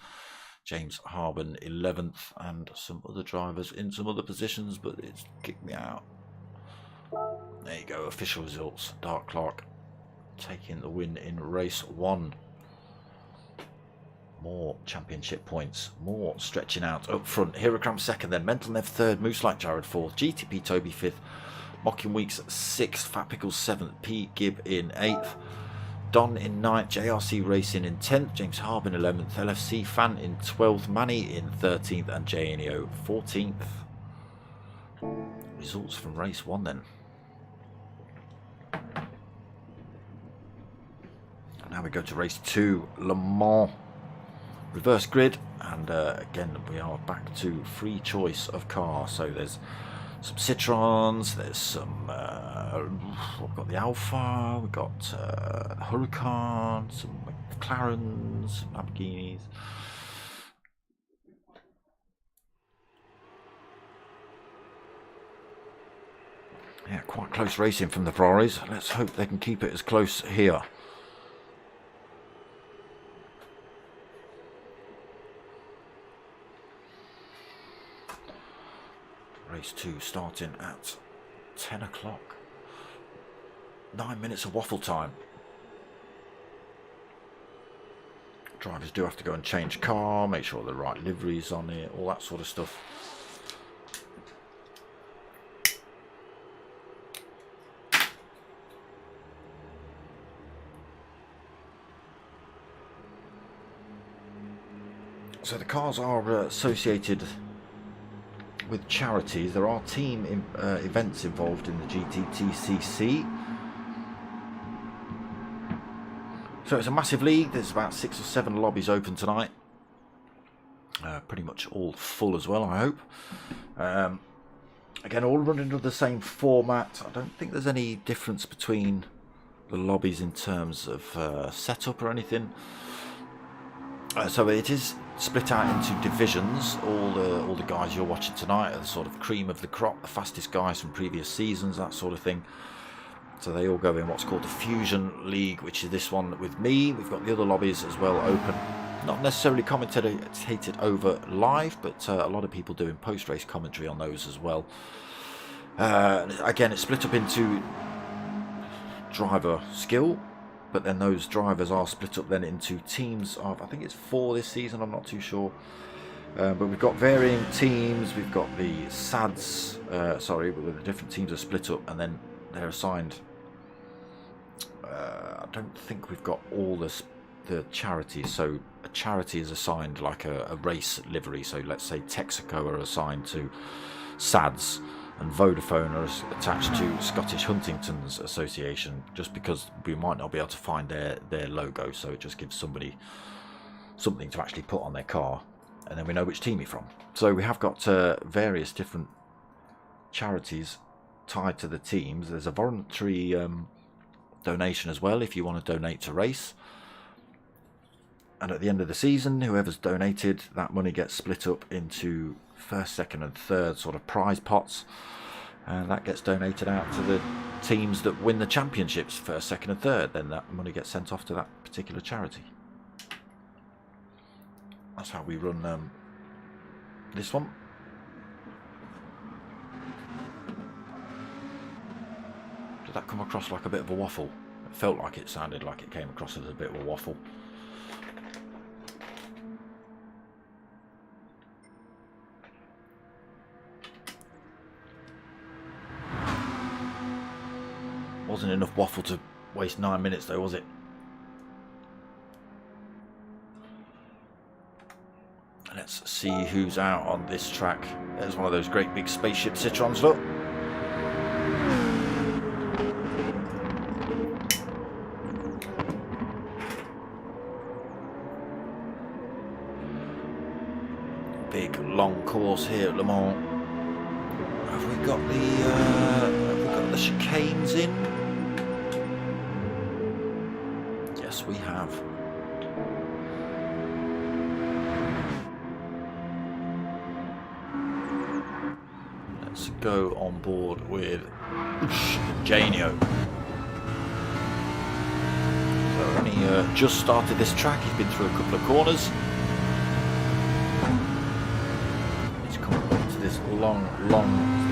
James Harben 11th, and some other drivers in some other positions, but it's kicked me out. There you go, official results. Dark Clark taking the win in race 1. More championship points, more stretching out up front. Herocram second, then Mental Nev third, Moose Like Jared fourth, GTP Toby fifth, Mocking Weeks sixth, Fat Pickles seventh, P Gib in eighth, Don in ninth, JRC Racing in 10th, James Harb in 11th, LFC Fan in 12th, Manny in 13th, and JNEO 14th. Results from race 1 then. And now we go to race 2, Le Mans. Reverse grid, and again we are back to free choice of car. So there's some Citroens, there's some we've got the Alpha, we've got Huracan, some McLarens, some Lamborghinis. Yeah, quite close racing from the Ferraris. Let's hope they can keep it as close here. Race 2 starting at 10 o'clock. 9 minutes of waffle time. Drivers do have to go and change car, make sure the right livery's on it, all that sort of stuff. So the cars are associated with charities. There are team events involved in the GTTCCe. So it's a massive league. There's about 6 or 7 lobbies open tonight. Pretty much all full as well, I hope. Again, all running under the same format. I don't think there's any difference between the lobbies in terms of setup or anything. So it is split out into divisions. All the guys you're watching tonight are the sort of cream of the crop, the fastest guys from previous seasons, that sort of thing. So they all go in what's called the Fusion League, which is this one with me. We've got the other lobbies as well open. Not necessarily commentated over live, but a lot of people doing post-race commentary on those as well. Again, it's split up into driver skill, but then those drivers are split up then into teams of, I think it's 4 this season, I'm not too sure. But we've got varying teams. We've got the SADs, sorry, but the different teams are split up and then they're assigned. I don't think we've got all the charities. So a charity is assigned like a race livery. So let's say Texaco are assigned to SADs, and Vodafone are attached to Scottish Huntington's Association, just because we might not be able to find their logo. So it just gives somebody something to actually put on their car, and then we know which team you're from. So we have got various different charities tied to the teams. There's a voluntary donation as well if you want to donate to race, and at the end of the season, whoever's donated, that money gets split up into first, second and third sort of prize pots, and that gets donated out to the teams that win the championships, first, second and third. Then that money gets sent off to that particular charity. That's how we run this one. Did that come across like a bit of a waffle? It felt like it sounded like it came across as a bit of a waffle. Wasn't enough waffle to waste 9 minutes though, was it? Let's see who's out on this track. There's one of those great big spaceship Citroens, look. Big long course here at Le Mans. Have we got the chicanes in? Yes, we have. Let's go on board with Janio. So only just started this track. He's been through a couple of corners. He's come up to this long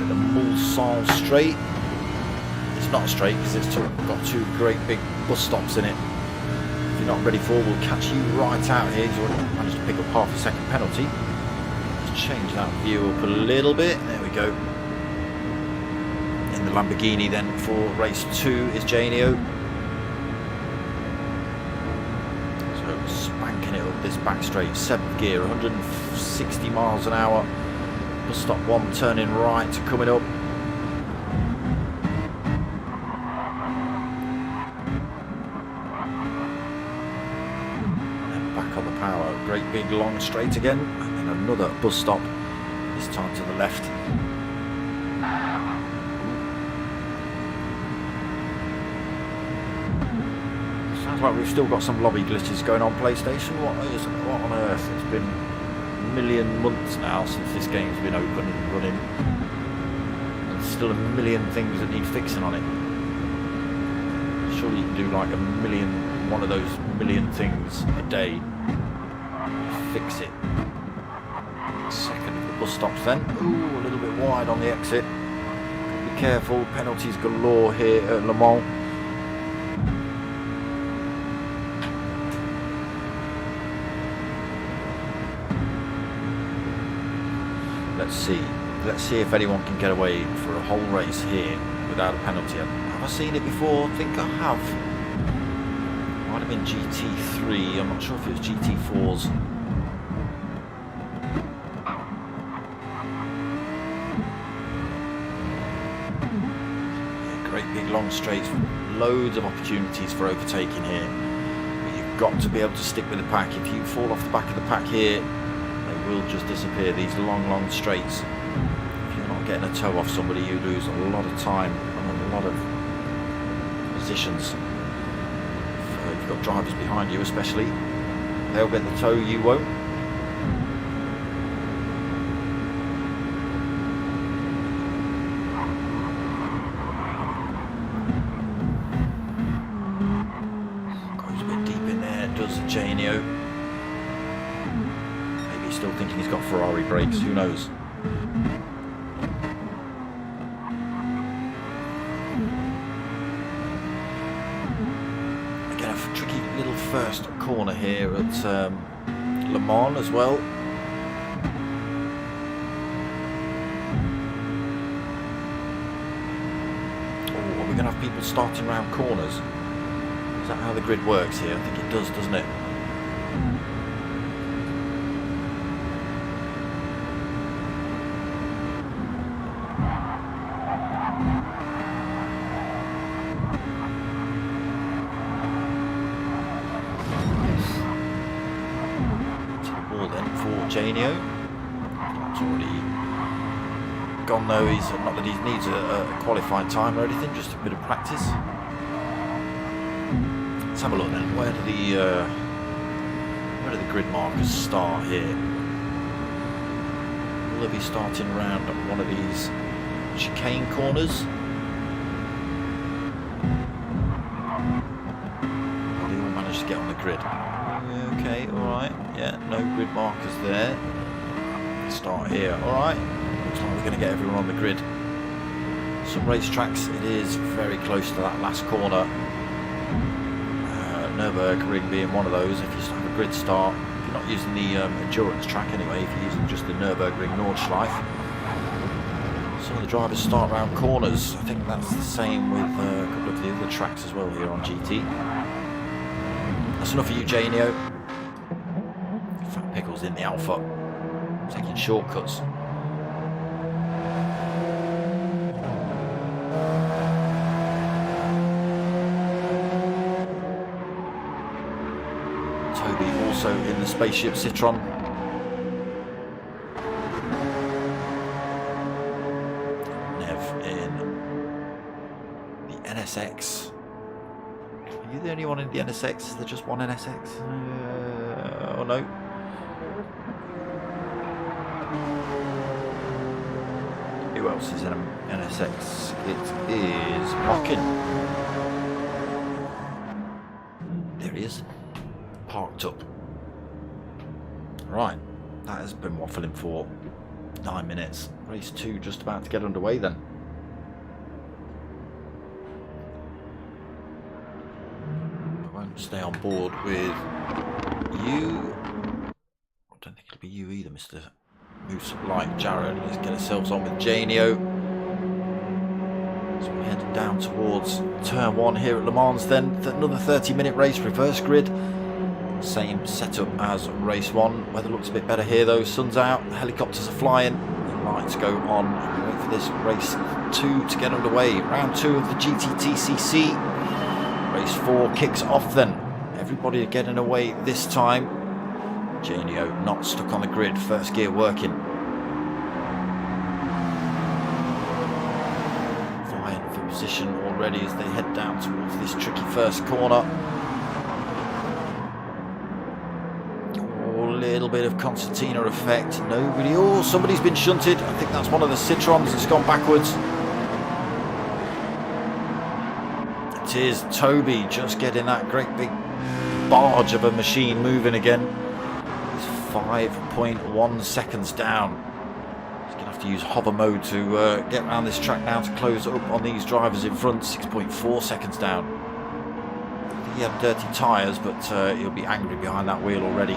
the Mulsanne straight. It's not straight because it's got 2 great big bus stops in it. If you're not ready for, we'll catch you right out here. He's already managed to pick up half a second penalty. Let's change that view up a little bit. There we go. In the Lamborghini then for race 2 is Janio. So spanking it up this back straight, 7th gear, 160 miles an hour. Bus stop 1 turning right, coming up. And back on the power, great big long straight again, and then another bus stop, this time to the left. Sounds like we've still got some lobby glitches going on PlayStation. What on earth? It's been a million months now since this game's been open and running, and still a million things that need fixing on it. Surely you can do like one of those million things a day. Fix it. Second of the bus stops then. Ooh, a little bit wide on the exit. Be careful, penalties galore here at Le Mans. Let's see if anyone can get away for a whole race here without a penalty. Have I seen it before? I think I have. Might have been GT3. I'm not sure if it was GT4s. Yeah, great big long straights, loads of opportunities for overtaking here. But you've got to be able to stick with the pack. If you fall off the back of the pack here, will just disappear. These long straights, if you're not getting a toe off somebody, you lose a lot of time and a lot of positions. If you've got drivers behind you especially, they'll get the toe, you won't. Goes a bit deep in there, does Janio. Still thinking he's got Ferrari brakes, who knows? Again, a tricky little first corner here at Le Mans as well. Oh, are we going to have people starting around corners? Is that how the grid works here? I think it does, doesn't it? Janio. It's already gone though. He's not that he needs a qualifying time or anything, just a bit of practice. Let's have a look then. Where do the grid markers start here? Will they be starting around one of these chicane corners? Will they all manage to get on the grid? Okay, alright, yeah, no grid markers there. Start here, alright. Looks like we're going to get everyone on the grid. Some racetracks, it is very close to that last corner. Nürburgring being one of those. If you have a grid start, if you're not using the endurance track anyway, if you're using just the Nürburgring Nordschleife, some of the drivers start around corners. I think that's the same with a couple of the other tracks as well here on GT. That's enough for you, Janio. Fat Pickles in the Alpha, taking shortcuts. Toby also in the spaceship Citroen. Nev in the NSX. Are you the only one in the NSX? Is there just one NSX? Oh no. Who else is in an NSX? It is Mockin. There he is. Parked up. Right. That has been waffling for 9 minutes. Race 2 just about to get underway then. stay on board with you. I don't think it'll be you either, Mr. Moose like Jared. Let's get ourselves on with Janio. So we're heading down towards turn 1 here at Le Mans then. Another 30-minute race, reverse grid. Same setup as race 1. Weather looks a bit better here though. Sun's out, the helicopters are flying, the lights go on. We wait for this race 2 to get underway. Round 2 of the GTTCCe. Race 4 kicks off then. Everybody getting away this time. Janio not stuck on the grid, first gear working. Vying for position already as they head down towards this tricky first corner. A little bit of concertina effect. Nobody. Oh, somebody's been shunted. I think that's one of the Citrons that's gone backwards. It is Toby just getting that great big barge of a machine moving again. He's 5.1 seconds down. He's going to have to use hover mode to get around this track now to close up on these drivers in front. 6.4 seconds down. He had dirty tyres, but he'll be angry behind that wheel already.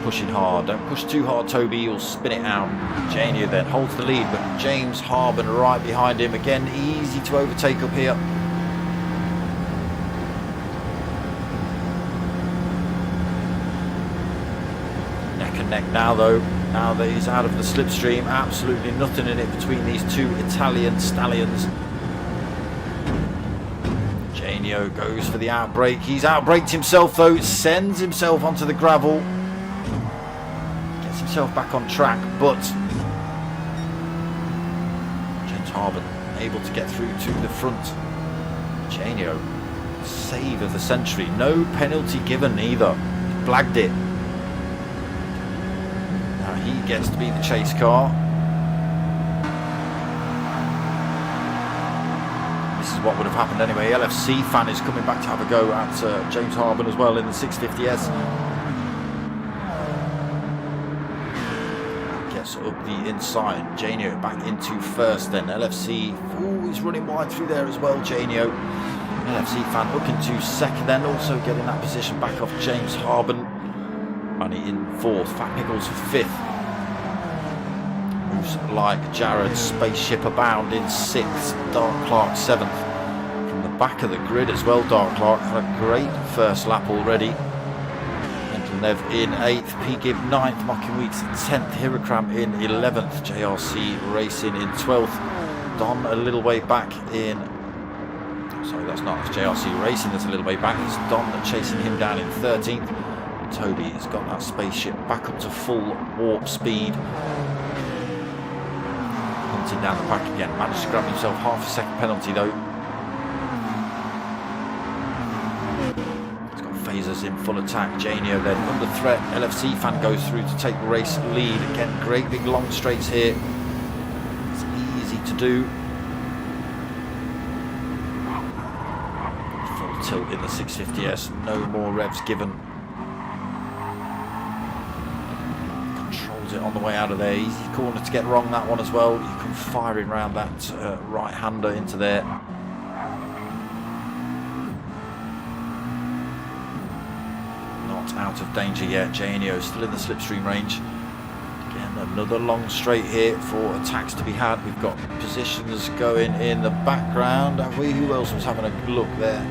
Pushing hard. Don't push too hard, Toby. You'll spin it out. Janio then holds the lead, but James Harben right behind him. Again, easy to overtake up here. Neck and neck now, though. Now that he's out of the slipstream, absolutely nothing in it between these two Italian stallions. Janio goes for the outbrake. He's outbraked himself, though. Sends himself onto the gravel. Himself back on track, but James Harben able to get through to the front. Janio, save of the century, no penalty given either. He blagged it. Now he gets to be the chase car. This is what would have happened anyway. LFC fan is coming back to have a go at James Harben as well in the 650S. Up the inside. Janio back into first, then LFC. Oh, he's running wide through there as well, Janio. LFC fan looking to second, then also getting that position back off James Harben. Money in fourth, Fat Pickles fifth. Moves like Jared, Spaceship Abound in sixth, Dark Clark seventh. From the back of the grid as well, Dark Clark had a great first lap already. Nev in 8th, P-Gib 9th, Mockingweeks 10th, Hirakram in 11th, JRC Racing in 12th, Don a little way back in, sorry that's not, it's JRC Racing that's a little way back, it's Don chasing him down in 13th, Toby has got that spaceship back up to full warp speed, hunting down the pack again, managed to grab himself half a second penalty though. Phasers in full attack. Janio then under threat. LFC fan goes through to take the race lead. Again, great big long straights here. It's easy to do. Full tilt in the 650S. No more revs given. Controls it on the way out of there. Easy corner to get wrong that one as well. You come firing around that right-hander into there. Out of danger yet. Janio still in the slipstream range. Again, another long straight here for attacks to be had. We've got positions going in the background, have we? Who else was having a look there?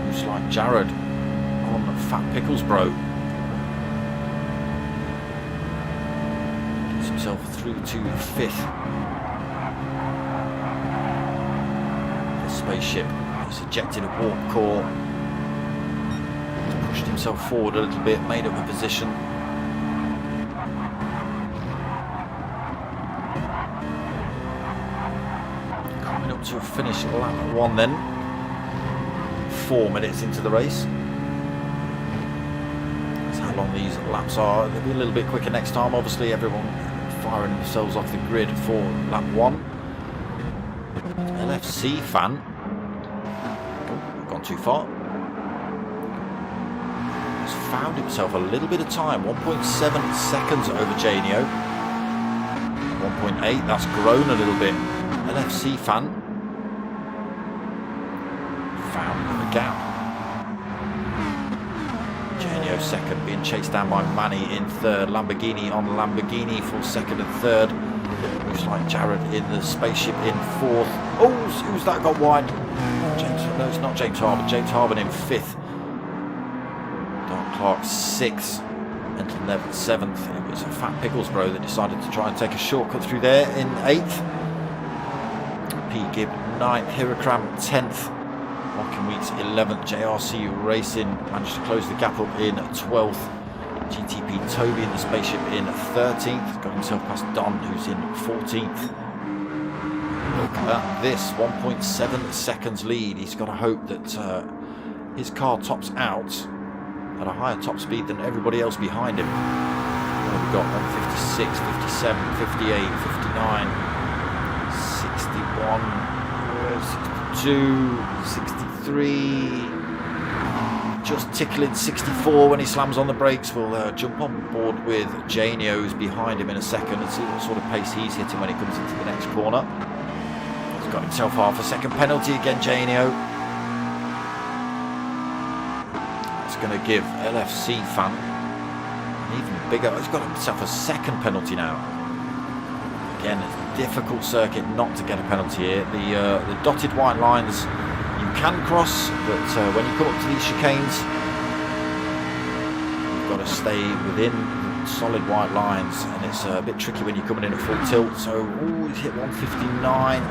Looks like Jared on Fat Pickles Bro. Gets himself through to 5th. The spaceship has ejected a warp core. Pushed himself forward a little bit, made up a position. Coming up to a finish lap 1 then. 4 minutes into the race. That's how long these laps are. They'll be a little bit quicker next time. Obviously everyone firing themselves off the grid for lap 1. LFC fan. Oh, gone too far. Found himself a little bit of time, 1.7 seconds over Janio. 1.8, that's grown a little bit. LFC fan down the gap. Genio second, being chased down by Manny in third. Lamborghini on Lamborghini for second and third. Looks like Jared in the spaceship in fourth. Oh, who's that got wide? No, it's not James Harbour. James Harbour in fifth. Don Clark sixth. Mental Nev seventh. It was a Fat Pickles bro that decided to try and take a shortcut through there in eighth. P. Gibb ninth. Hirokram 10th. Rocking Weeks 11th. JRC Racing managed to close the gap up in 12th. GTP Toby in the spaceship in 13th. Got himself past Don, who's in 14th. Look at this, 1.7 seconds lead. He's got to hope that his car tops out at a higher top speed than everybody else behind him. We've got 156, 57, 58, 59, 61, 62, 63. Just tickling 64 when he slams on the brakes. We'll jump on board with Janio's behind him in a second and see what sort of pace he's hitting when he comes into the next corner. He's got himself half a second penalty again, Janio. That's going to give LFC fan an even bigger. He's got himself a second penalty now. Again, it's a difficult circuit not to get a penalty here. The dotted white lines you can cross, but when you come up to these chicanes, you've got to stay within solid white lines, and it's a bit tricky when you're coming in at full tilt. So, ooh, he's hit 159.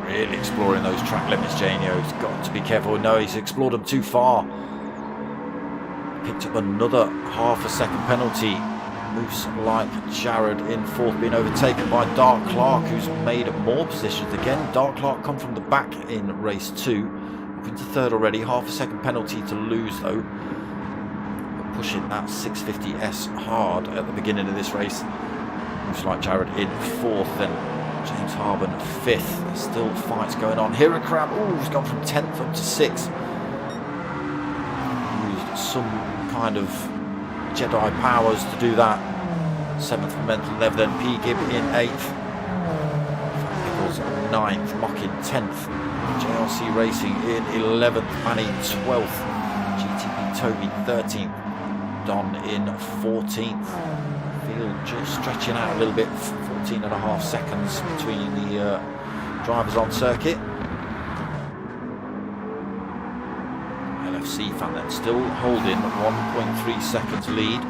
Really exploring those track limits, Janio. He's got to be careful. No, he's explored them too far. Picked up another half a second penalty. Moose like Jared in fourth, being overtaken by Dark Clark, who's made more positions again. Dark Clark come from the back in race 2, up into third already. Half a second penalty to lose though, but pushing that 650S hard at the beginning of this race. Moose like Jared in fourth, then James Harbour fifth. There's still fights going on. Hirokram, oh, he's gone from 10th up to 6th. Used some kind of Jedi powers to do that. 7th for Mental Nev, then P. Gibb in 8th. Pickles 9th, Mocking 10th. JRC Racing in 11th, Manny 12th. GTP Toby 13th. Don in 14th. Field just stretching out a little bit, 14.5 seconds between the drivers on circuit. LFC fan then still holding 1.3 seconds lead.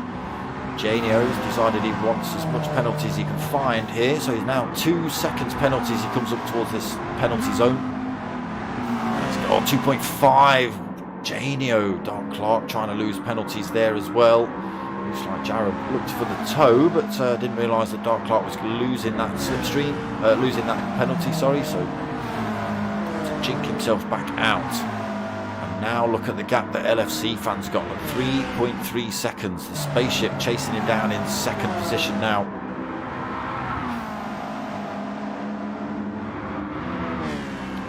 Janio's decided he wants as much penalty as he can find here, so he's now 2 seconds penalties. He comes up towards this penalty zone. Oh, 2.5. Janio, Dark Clark trying to lose penalties there as well. Looks like Jared looked for the toe, but didn't realise that Dark Clark was losing that slipstream, losing that penalty, sorry, so to jink himself back out. Now look at the gap that LFC fans got, 3.3 seconds. The spaceship chasing him down in second position now.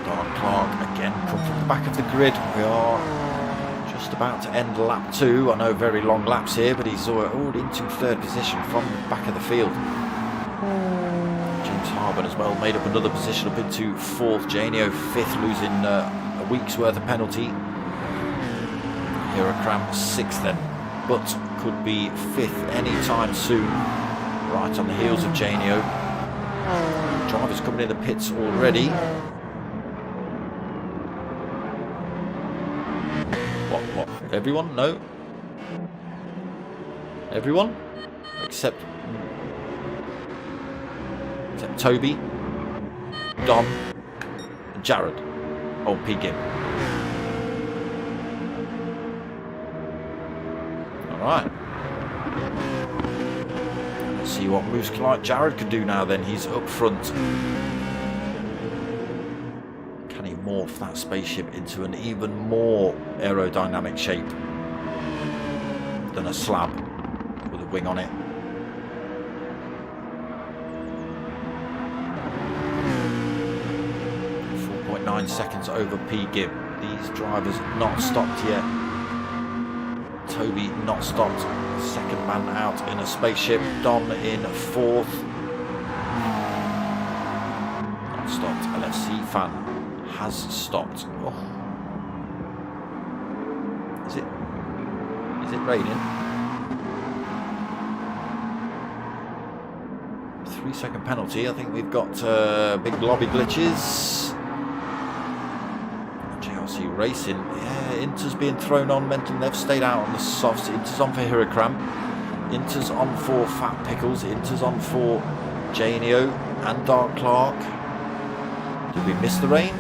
Dark Clark again come from the back of the grid. We are just about to end lap 2. I know very long laps here, but he's already into third position from the back of the field. James Harbour as well made up another position up into 4th. Janio 5th, losing a week's worth of penalty. Hirokram 6th then, but could be 5th anytime soon, right on the heels of Janio. Drivers coming in the pits already. What? Everyone? No? Everyone? Except Toby, Don, and Jared. Oh, P. Gibb. Right. Let's see what Moose like Jared can do now then. He's up front. Can he morph that spaceship into an even more aerodynamic shape than a slab with a wing on it? .9 seconds over P. Gibb. These drivers not stopped yet. Toby not stopped. Second man out in a spaceship. Don in 4th. Not stopped. LFC fan has stopped. Oh. Is it raining? 3-second penalty. I think we've got big lobby glitches. GTTCCe Racing. Yeah, Inter's being thrown on. Mental Nev stayed out on the softs. Inter's on for Hirokram. Inter's on for Fat Pickles. Inter's on for Janio and Dark Clark. Did we miss the rain?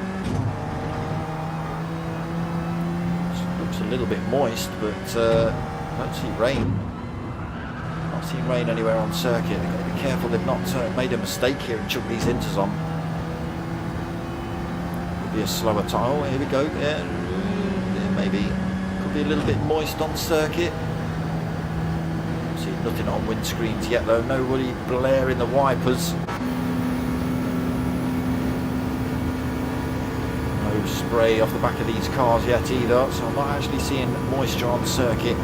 Looks a little bit moist, but I don't see rain. Not seeing rain anywhere on circuit. They've got to be careful they've not made a mistake here and chucked these Inters on. Could be a slower tire. Oh, here we go. Yeah, maybe. Could be a little bit moist on circuit. See nothing on windscreens yet though. Nobody blaring the wipers. No spray off the back of these cars yet either. So I'm not actually seeing moisture on circuit.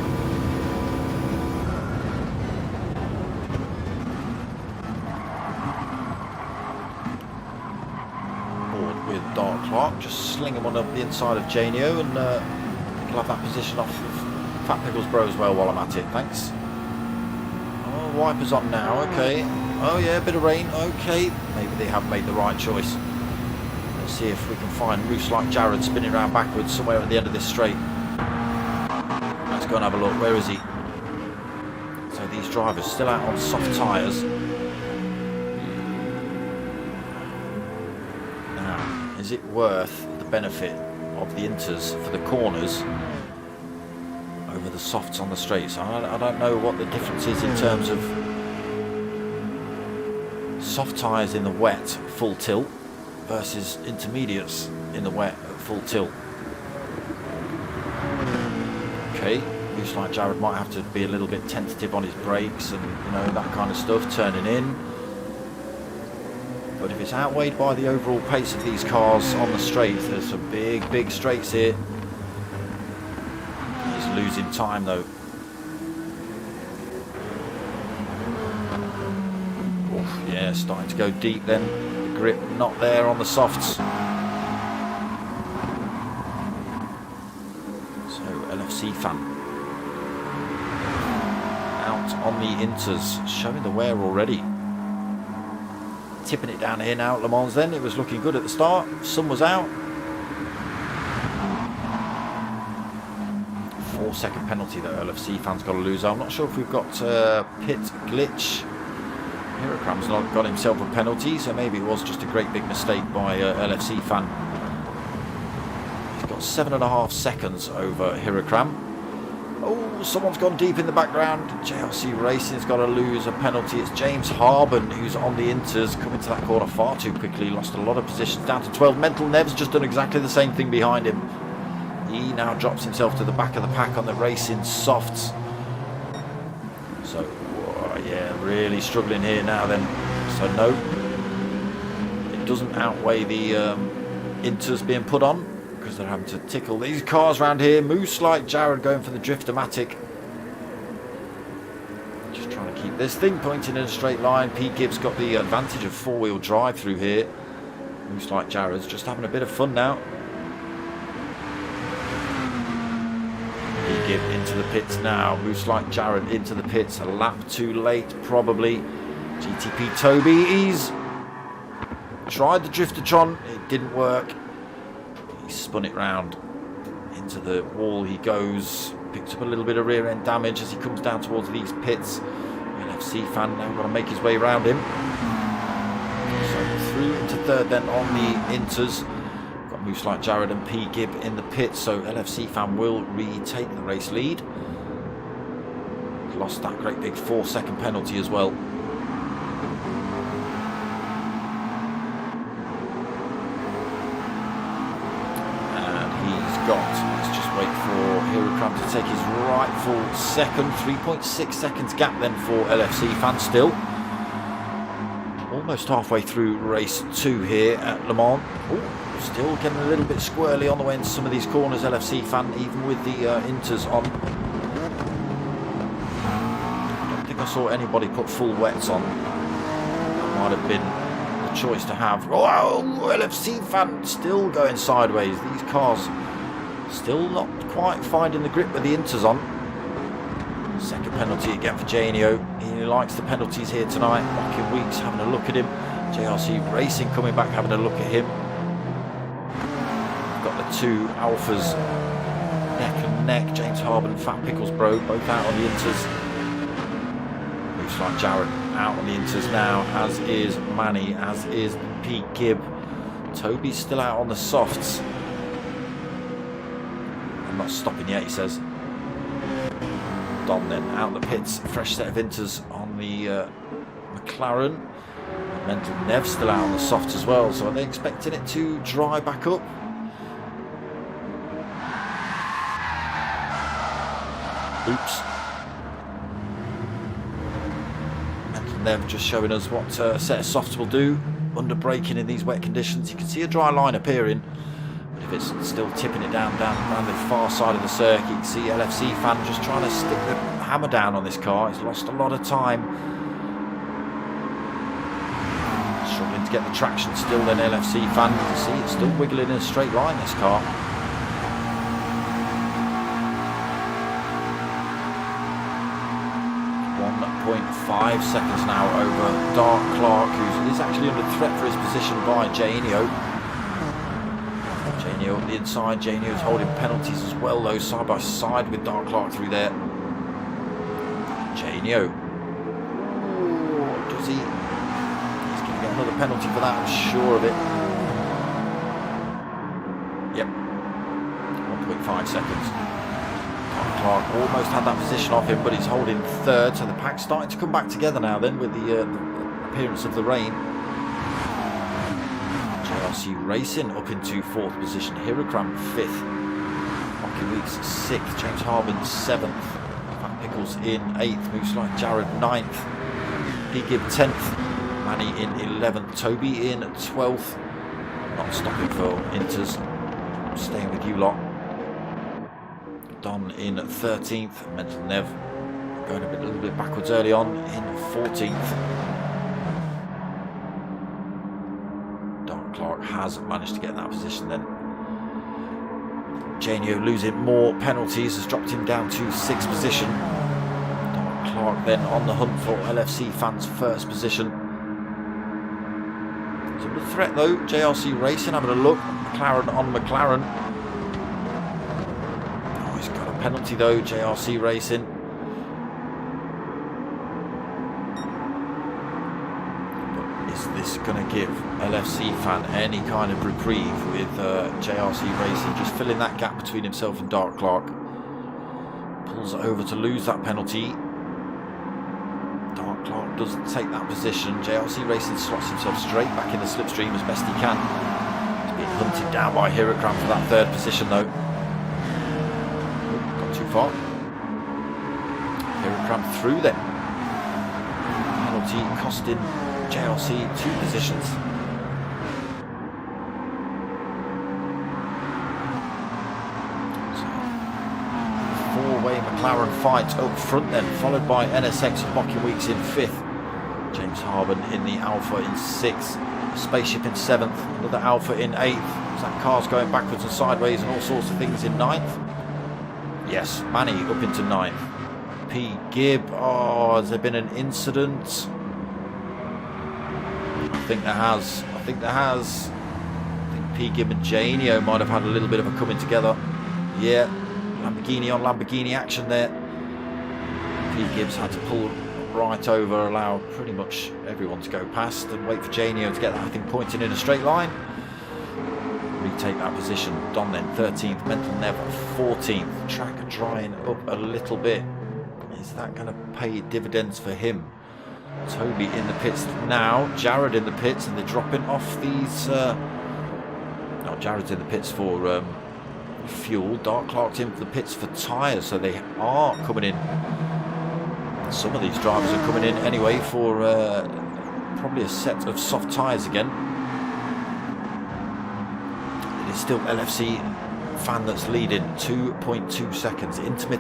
Dark Clark, just slinging one up the inside of Janio, and he'll have that position off of Fat Pickles Bros well while I'm at it, thanks. Oh, wipers on now, okay. Oh yeah, a bit of rain, okay. Maybe they have made the right choice. Let's see if we can find Moose like Jared spinning around backwards somewhere at the end of this straight. Let's go and have a look, where is he? So these drivers still out on soft tyres. Is it worth the benefit of the Inters for the corners over the softs on the straights? I don't know what the difference is in terms of soft tyres in the wet full tilt versus intermediates in the wet at full tilt. Okay, looks like Jared might have to be a little bit tentative on his brakes and that kind of stuff, turning in. But if it's outweighed by the overall pace of these cars on the straights, there's some big straights here. He's losing time though. Oof, yeah, starting to go deep then. The grip not there on the softs. So LFC fan out on the Inters, showing the wear already. Tipping it down here now at Le Mans then. It was looking good at the start. Sun was out. 4-second penalty that LFC fans got to lose. I'm not sure if we've got pit glitch. Hirokram's not got himself a penalty, so maybe it was just a great big mistake by LFC fan. He's got 7.5 seconds over Hirokram. Oh, someone's gone deep in the background. GTTCCe Racing's got to lose a penalty. It's James Harben who's on the Inters, coming to that corner far too quickly. Lost a lot of positions, down to 12. Mental Nev's just done exactly the same thing behind him. He now drops himself to the back of the pack on the racing softs. So, yeah, really struggling here now then. So no, it doesn't outweigh the Inters being put on, because they're having to tickle these cars around here. Moose like Jared going for the Driftomatic. Just trying to keep this thing pointing in a straight line. Pete Gibbs got the advantage of four-wheel drive through here. Moose like Jared's just having a bit of fun now. Pete Gibbs into the pits now. Moose like Jared into the pits. A lap too late, probably. GTP Toby, he's tried the Driftatron. It didn't work. Spun it round into the wall. He goes, picks up a little bit of rear end damage as he comes down towards these pits. LFC fan now got to make his way around him. So through into third then on the Inters. Got Moose like Jared and P Gibb in the pits, so LFC fan will retake the race lead. Lost that great big 4-second penalty as well. Let's just wait for Hirokram to take his rightful second. 3.6 seconds gap then for LFC fan still. Almost halfway through race 2 here at Le Mans. Ooh, still getting a little bit squirrely on the way into some of these corners, LFC fan, even with the Inters on. think I saw anybody put full wets on. That might have been the choice to have. Oh, LFC fan still going sideways. These cars still not quite finding the grip with the inters on. Second penalty again for Janio. He likes the penalties here tonight. Back in weeks, having a look at him. JRC Racing coming back, having a look at him. Got the two Alphas neck and neck. James Harben and Fat Pickles Bro both out on the inters. Looks like Jared out on the inters now, as is Manny, as is Pete Gibb. Toby's still out on the softs. I'm not stopping yet, he says. Don then out the pits, fresh set of inters on the McLaren. Mental Nev still out on the softs as well, so are they expecting it to dry back up? Oops. Mental Nev just showing us what a set of softs will do under braking in these wet conditions. You can see a dry line appearing. If it's still tipping it down around the far side of the circuit, you can see LFC fan just trying to stick the hammer down on this car. He's lost a lot of time. Struggling to get the traction still then, LFC fan. You can see it's still wiggling in a straight line, this car. .5 seconds now over Dark Clark, who is actually under threat for his position by Janio. Janio up the inside. Janio's holding penalties as well, though, side by side with Dark Clark through there. Janio. Does he? He's going to get another penalty for that, I'm sure of it. Yep. 1.5 seconds. Clark almost had that position off him, but he's holding third, so the pack's starting to come back together now then with the appearance of the rain. JRC Racing up into 4th position, Hirokram 5th, Rocky Weeks 6th, James Harben 7th, Fat Pickles in 8th, moves like Jared 9th, P. Gibb 10th, Manny in 11th, Toby in 12th, not stopping for inters, staying with you lot. Don in 13th, Mental Nev going a little bit backwards early on in 14th. Dark Clark has managed to get in that position then. Janio losing more penalties has dropped him down to 6th position. Dark Clark then on the hunt for LFC fans' first position. It's under threat though. JRC Racing having a look. McLaren on McLaren. Penalty though, JRC Racing. But is this going to give LFC fan any kind of reprieve with JRC Racing just filling that gap between himself and Dark Clark? Pulls it over to lose that penalty. Dark Clark doesn't take that position. JRC Racing slots himself straight back in the slipstream as best he can. He's being hunted down by Hirokram for that 3rd position though. Far. Hirokram through them. Penalty costing JRC 2 positions. So, 4-way McLaren fight up front then, followed by NSX and Bocking Weeks in 5th. James Harben in the Alpha in 6th. Spaceship in 7th. Another Alpha in 8th. So that car's going backwards and sideways and all sorts of things in 9th. Yes, Manny up into 9th. P. Gibb, oh, has there been an incident? I think there has. I think P. Gibb and Janio might have had a little bit of a coming together. Yeah, Lamborghini on Lamborghini action there. P. Gibbs had to pull right over, allow pretty much everyone to go past and wait for Janio to get that, I think, pointing in a straight line. Retake that position. Don then 13th, Mental Nev 14th. Track drying up a little bit. Is that going to pay dividends for him? Toby in the pits now. Jared in the pits, and they're dropping off these. No, Jared's in the pits for fuel. Dark Clark's in the pits for tyres, so they are coming in. Some of these drivers are coming in anyway for probably a set of soft tyres again. It's still LFC fan that's leading, 2.2 seconds. Inter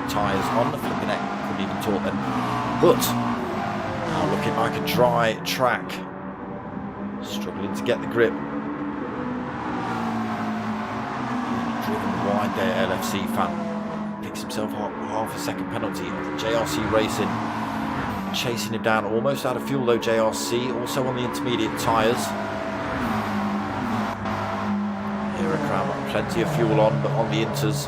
tyres on the flipping neck, couldn't even talk then. But now looking like a dry track. Struggling to get the grip. Driven wide there, LFC fan. Picks himself half a second penalty. JRC Racing chasing him down, almost out of fuel though. JRC also on the intermediate tyres. Plenty of fuel on, but on the inters,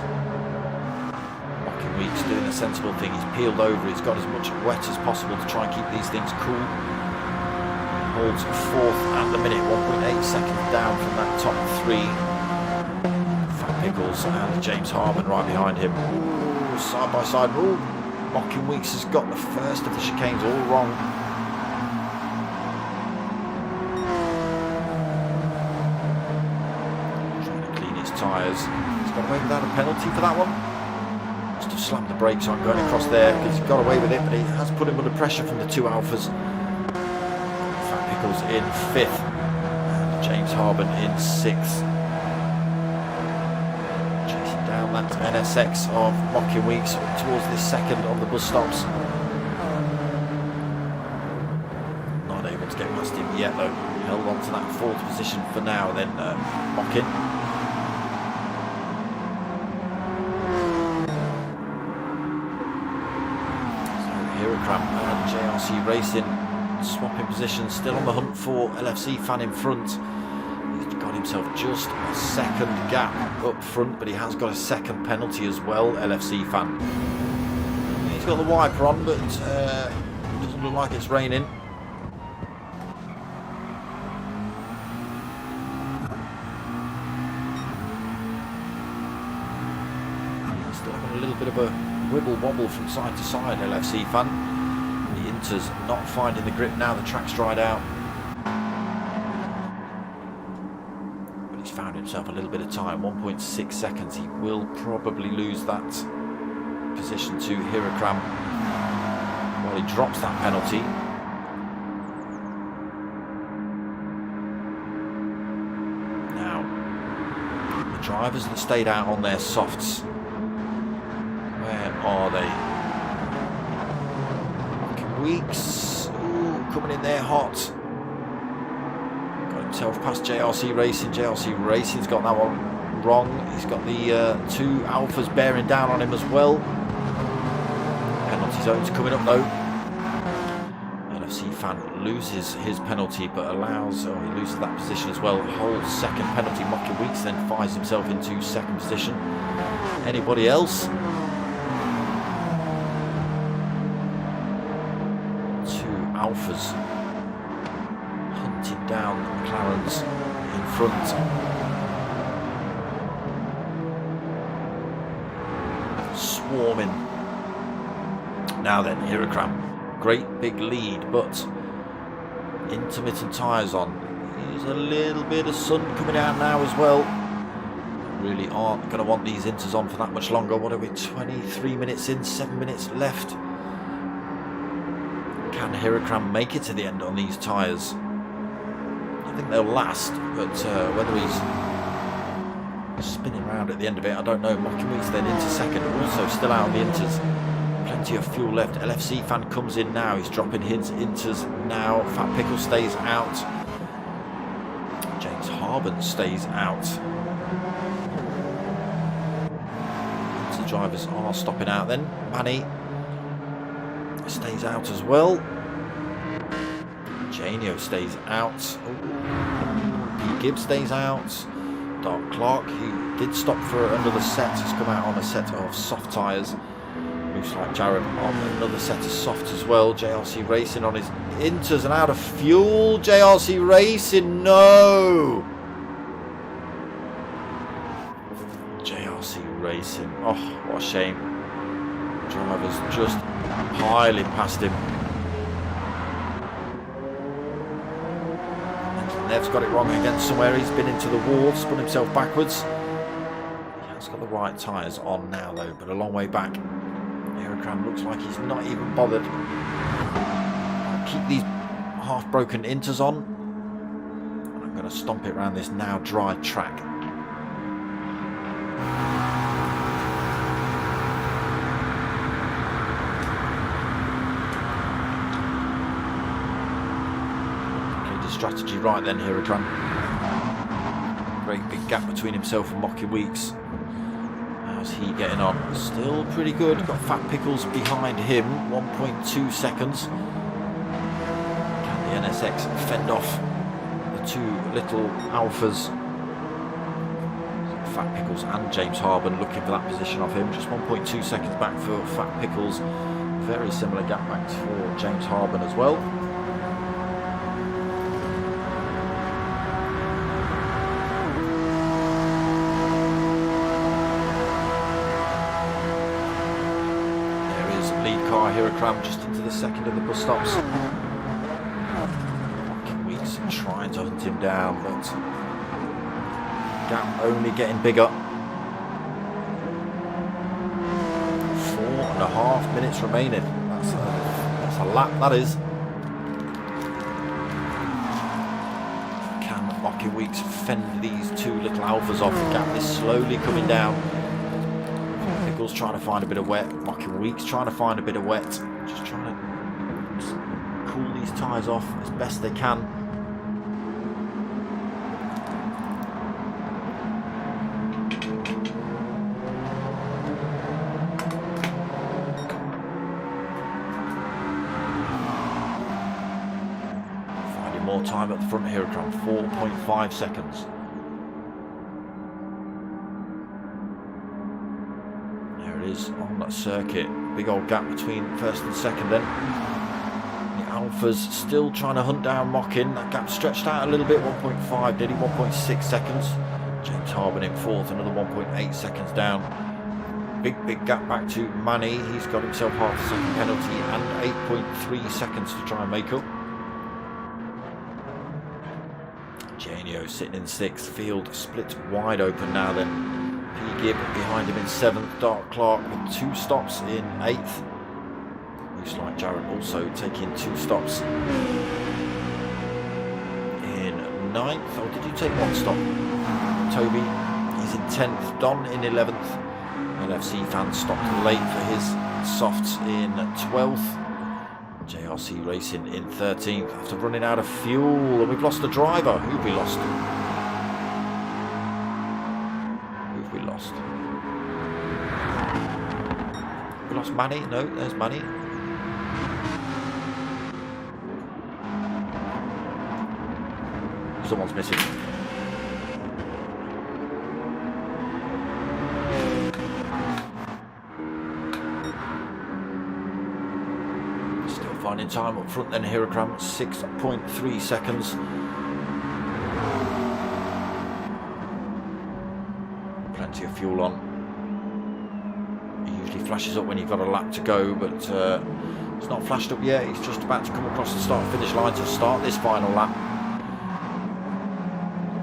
Mocking Weeks doing a sensible thing. He's peeled over, he's got as much wet as possible to try and keep these things cool. Holds fourth at the minute, 1.8 seconds down from that top three. Fat Pickles and James Harmon right behind him. Ooh, side by side. Ooh, Mocking Weeks has got the first of the chicanes all wrong. Tyres. He's got away without a penalty for that one. Must have slammed the brakes on going across there because he got away with it, but he has put him under pressure from the two alphas. Fat Pickles in fifth and James Harmon in sixth. Chasing down that NSX of Mocking Weeks towards this second of the bus stops. Not able to get past him yet though. Held on to that fourth position for now. Then Mocking. And JRC Racing swapping positions, still on the hunt for LFC fan in front. He's got himself just a second gap up front, but he has got a second penalty as well, LFC fan. He's got the wiper on, but it doesn't look like it's raining. He's still having a little bit of a wibble wobble from side to side, LFC fan. The Inters not finding the grip now, the track's dried out. But he's found himself a little bit of time, 1.6 seconds. He will probably lose that position to Hirakram while he drops that penalty. Now, the drivers that stayed out on their softs, where are they? Mocking Weeks, ooh, coming in there hot. Got himself past JRC Racing. JRC Racing's got that one wrong. He's got the two alphas bearing down on him as well. Penalty zone's coming up though. LFC fan loses his penalty, but allows, he loses that position as well. Holds second penalty. Mocking Weeks then finds himself into second position. Anybody else? Alphas hunting down the McLarens in front. Swarming. Now then, Hirakram, great big lead, but intermittent tyres on. There's a little bit of sun coming out now as well. Really aren't going to want these inters on for that much longer. What are we, 23 minutes in, 7 minutes left. Can Hirakram make it to the end on these tyres? I think they'll last, but whether he's spinning around at the end of it, I don't know. Mocking Weeks then into second, also still out on the inters. Plenty of fuel left. LFC fan comes in now. He's dropping his inters now. Fat Pickle stays out. James Harmon stays out. The drivers are stopping out then. Manny stays out as well. Janio stays out. Pete Gibbs stays out. Dark Clark, he did stop for another set. He's come out on a set of soft tyres. Looks like Jared on another set of soft as well. JRC Racing on his inters and out of fuel. JRC Racing, no! JRC Racing, oh, what a shame. Drivers just piling past him. And Nev's got it wrong again somewhere. He's been into the wall, spun himself backwards. He has got the right tyres on now though, but a long way back. Hirakram looks like he's not even bothered. Keep these half-broken inters on. And I'm going to stomp it around this now dry track. strategy right then, Huracan. Great big gap between himself and Mocky Weeks. How's he getting on? Still pretty good. Got Fat Pickles behind him, 1.2 seconds. Can the NSX fend off the two little alphas? Fat Pickles and James Harben looking for that position of him. Just 1.2 seconds back for Fat Pickles. Very similar gap back for James Harben as well. There is lead car Huracan just into the second of the bus stops. Weeks trying to hunt him down, but gap only getting bigger. 4.5 minutes remaining. That's a lap, that is. Can Mocky Weeks fend these two little alphas off? The gap is slowly coming down. Pickles trying to find a bit of wet. Mocky Weeks trying to find a bit of wet. Just trying to cool these tyres off as best they can. More time at the front here, around 4.5 seconds. There it is on that circuit. Big old gap between first and second then. The Alphas still trying to hunt down Mockin. That gap stretched out a little bit, 1.5, nearly 1.6 seconds. James Harben in fourth, another 1.8 seconds down. Big gap back to Manny. He's got himself half a second penalty and 8.3 seconds to try and make up. Janio sitting in sixth. Field split wide open now then. P. Gibb behind him in seventh. Dark Clark with 2 stops in eighth. Looks like Jarrett also taking 2 stops in ninth. Or did you take 1 stop? Toby, he's in 10th. Don in 11th. LFC fans stopped late for his softs in 12th. JRC Racing in 13th after running out of fuel, and we've lost a driver. Who've we lost? Who've we lost? We lost Manny? No, there's Manny. Someone's missing. Finding time up front then, Huracan, 6.3 seconds. Plenty of fuel on. It usually flashes up when you've got a lap to go, but it's not flashed up yet. He's just about to come across the start-finish line to start this final lap.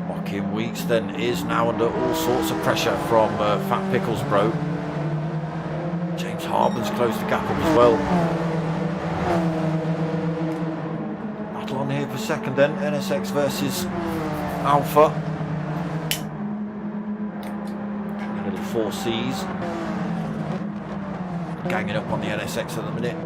Mockin Weeks then is now under all sorts of pressure from Fat Pickles Bro. James Harben's closed the gap up as well. Battle on here for second then, NSX versus Alpha. Little 4Cs ganging up on the NSX at the minute.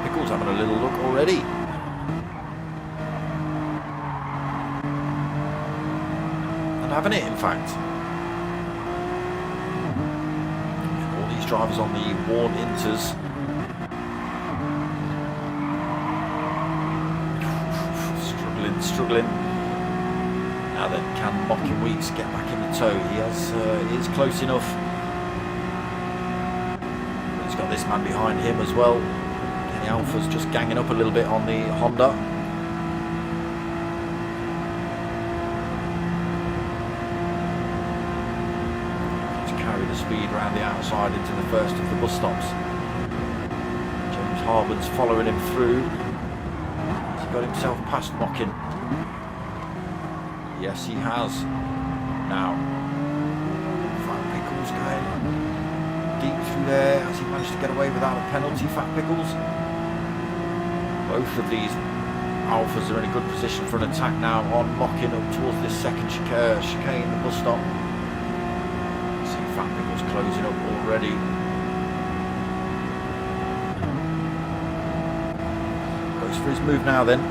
Pickles having a little look already. Having it, in fact. All these drivers on the worn inters. Struggling. Now then, can Mockin Weeks get back in the tow? He is close enough. But he's got this man behind him as well. And the Alpha's just ganging up a little bit on the Honda. Speed around the outside into the first of the bus stops. James Harben's following him through. He's got himself past Mockin. Yes, he has. Now, Fat Pickles going deep through there. Has he managed to get away without a penalty, Fat Pickles? Both of these Alphas are in a good position for an attack now on Mockin up towards this second chicane, the bus stop. Fat Pickles closing up already. Goes for his move now then.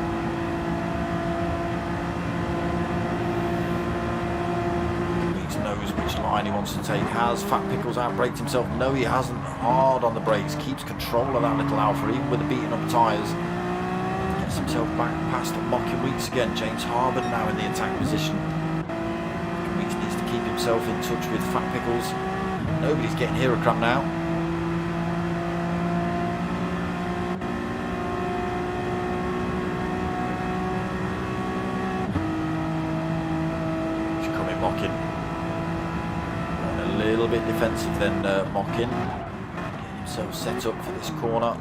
Knows which line he wants to take. Has Fat Pickles outbraked himself? No, he hasn't. Hard on the brakes, keeps control of that little Alpha, even with the beaten up tyres. Gets himself back past Mocking Weeks again. James Harbour now in the attack position. Mocking Weeks needs to keep himself in touch with Fat Pickles. Nobody's getting Heracram now. He's coming Mocking. A little bit defensive then Mocking. Getting himself set up for this corner.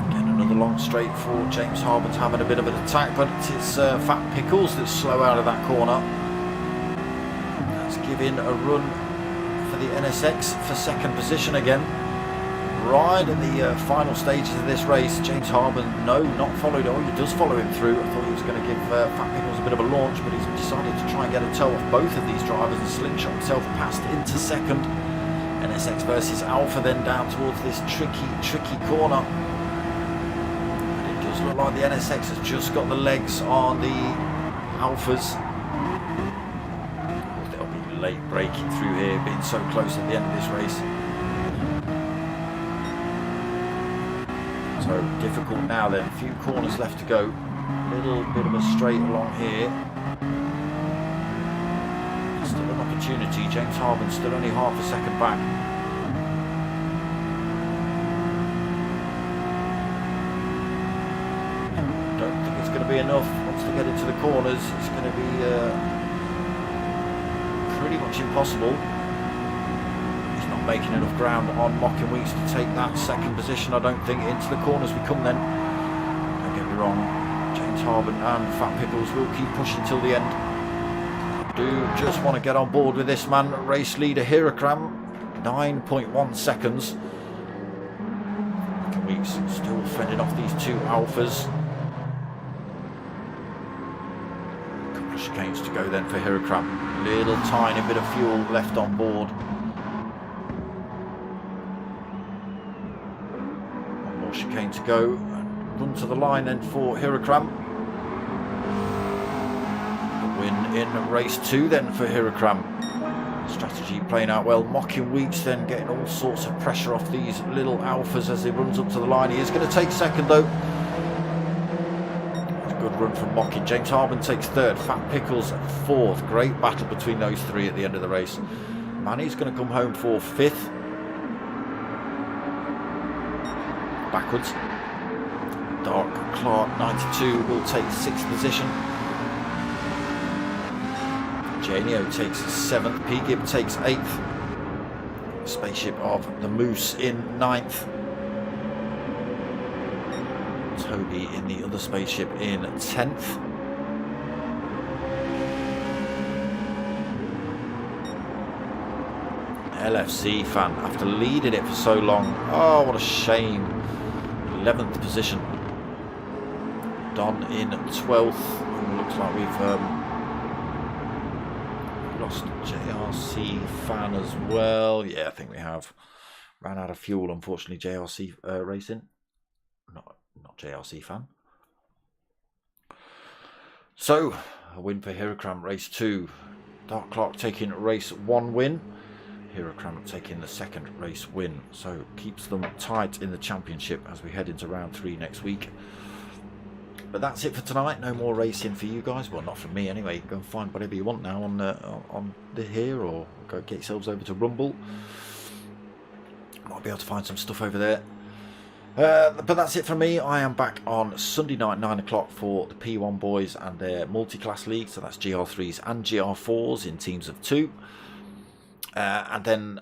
Again, another long straight for James Harbour's having a bit of an attack, but it's Fat Pickles that's slow out of that corner. That's giving a run for the NSX for second position again. Right at the final stages of this race, James Harbour, no, not followed. Oh, he does follow him through. I thought he was going to give Fat Pickles a bit of a launch, but he's decided to try and get a toe off both of these drivers and slingshot himself past into second. NSX versus Alpha then down towards this tricky corner. And it does look like the NSX has just got the legs on the Alphas. They'll be late breaking through here, being so close at the end of this race. So difficult now then, a few corners left to go. A little bit of a straight along here. Still an opportunity. James Harbour still only half a second back. Don't think it's going to be enough. Once they get into the corners, it's going to be pretty much impossible. Making enough ground on Mocking Weeks to take that second position, I don't think. Into the corners we come then. Don't get me wrong, James Harbour and Fat Pickles will keep pushing till the end. I do just want to get on board with this man. Race leader Heracram, 9.1 seconds. Mocking Weeks still fending off these two Alphas. A couple of chicanes to go then for Heracram. Little tiny bit of fuel left on board. Chicane to go and run to the line then for Heracram. The win in race 2 then for Heracram. Strategy playing out well. Mocking Weeks then getting all sorts of pressure off these little Alphas as he runs up to the line. He is going to take second though. It's a good run from Mocking. James Harbour takes third. Fat Pickles fourth. Great battle between those three at the end of the race. Manny's going to come home for fifth. Backwards. Dark Clark 92 will take 6th position. Janio takes 7th. P-Gib takes 8th. Spaceship of the Moose in 9th. Toby in the other spaceship in 10th. LFC fan after leading it for so long. Oh, what a shame. 11th position. Don in 12th. Looks like we've lost JRC fan as well. Yeah, I think we have. Ran out of fuel, unfortunately. JRC Racing. Not JRC fan. So, a win for Heracram, race 2. Dark Clark taking race 1 win. Heracram taking the second race win, so keeps them tight in the championship as we head into round 3 next week. But that's it for tonight. No more racing for you guys. Well, not from me anyway. Go and find whatever you want now on here, or go get yourselves over to Rumble. Might be able to find some stuff over there. But that's it for me. I am back on Sunday night 9 o'clock for the P1 boys and their multi-class league. So that's GR3s and GR4s in teams of 2. And then,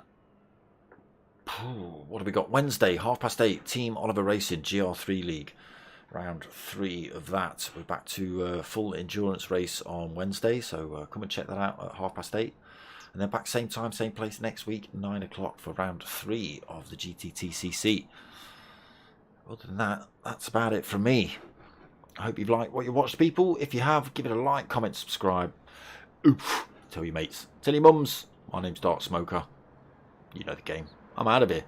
what have we got? Wednesday, 8:30, Team Oliver Racing GR3 League. Round 3 of that. We're back to full endurance race on Wednesday, so come and check that out at 8:30. And then back same time, same place next week, 9 o'clock for round 3 of the GTTCCe. Other than that, that's about it from me. I hope you've liked what you watched, people. If you have, give it a like, comment, subscribe. Oof. Tell your mates. Tell your mums. My name's Dark Smoker. You know the game. I'm out of here.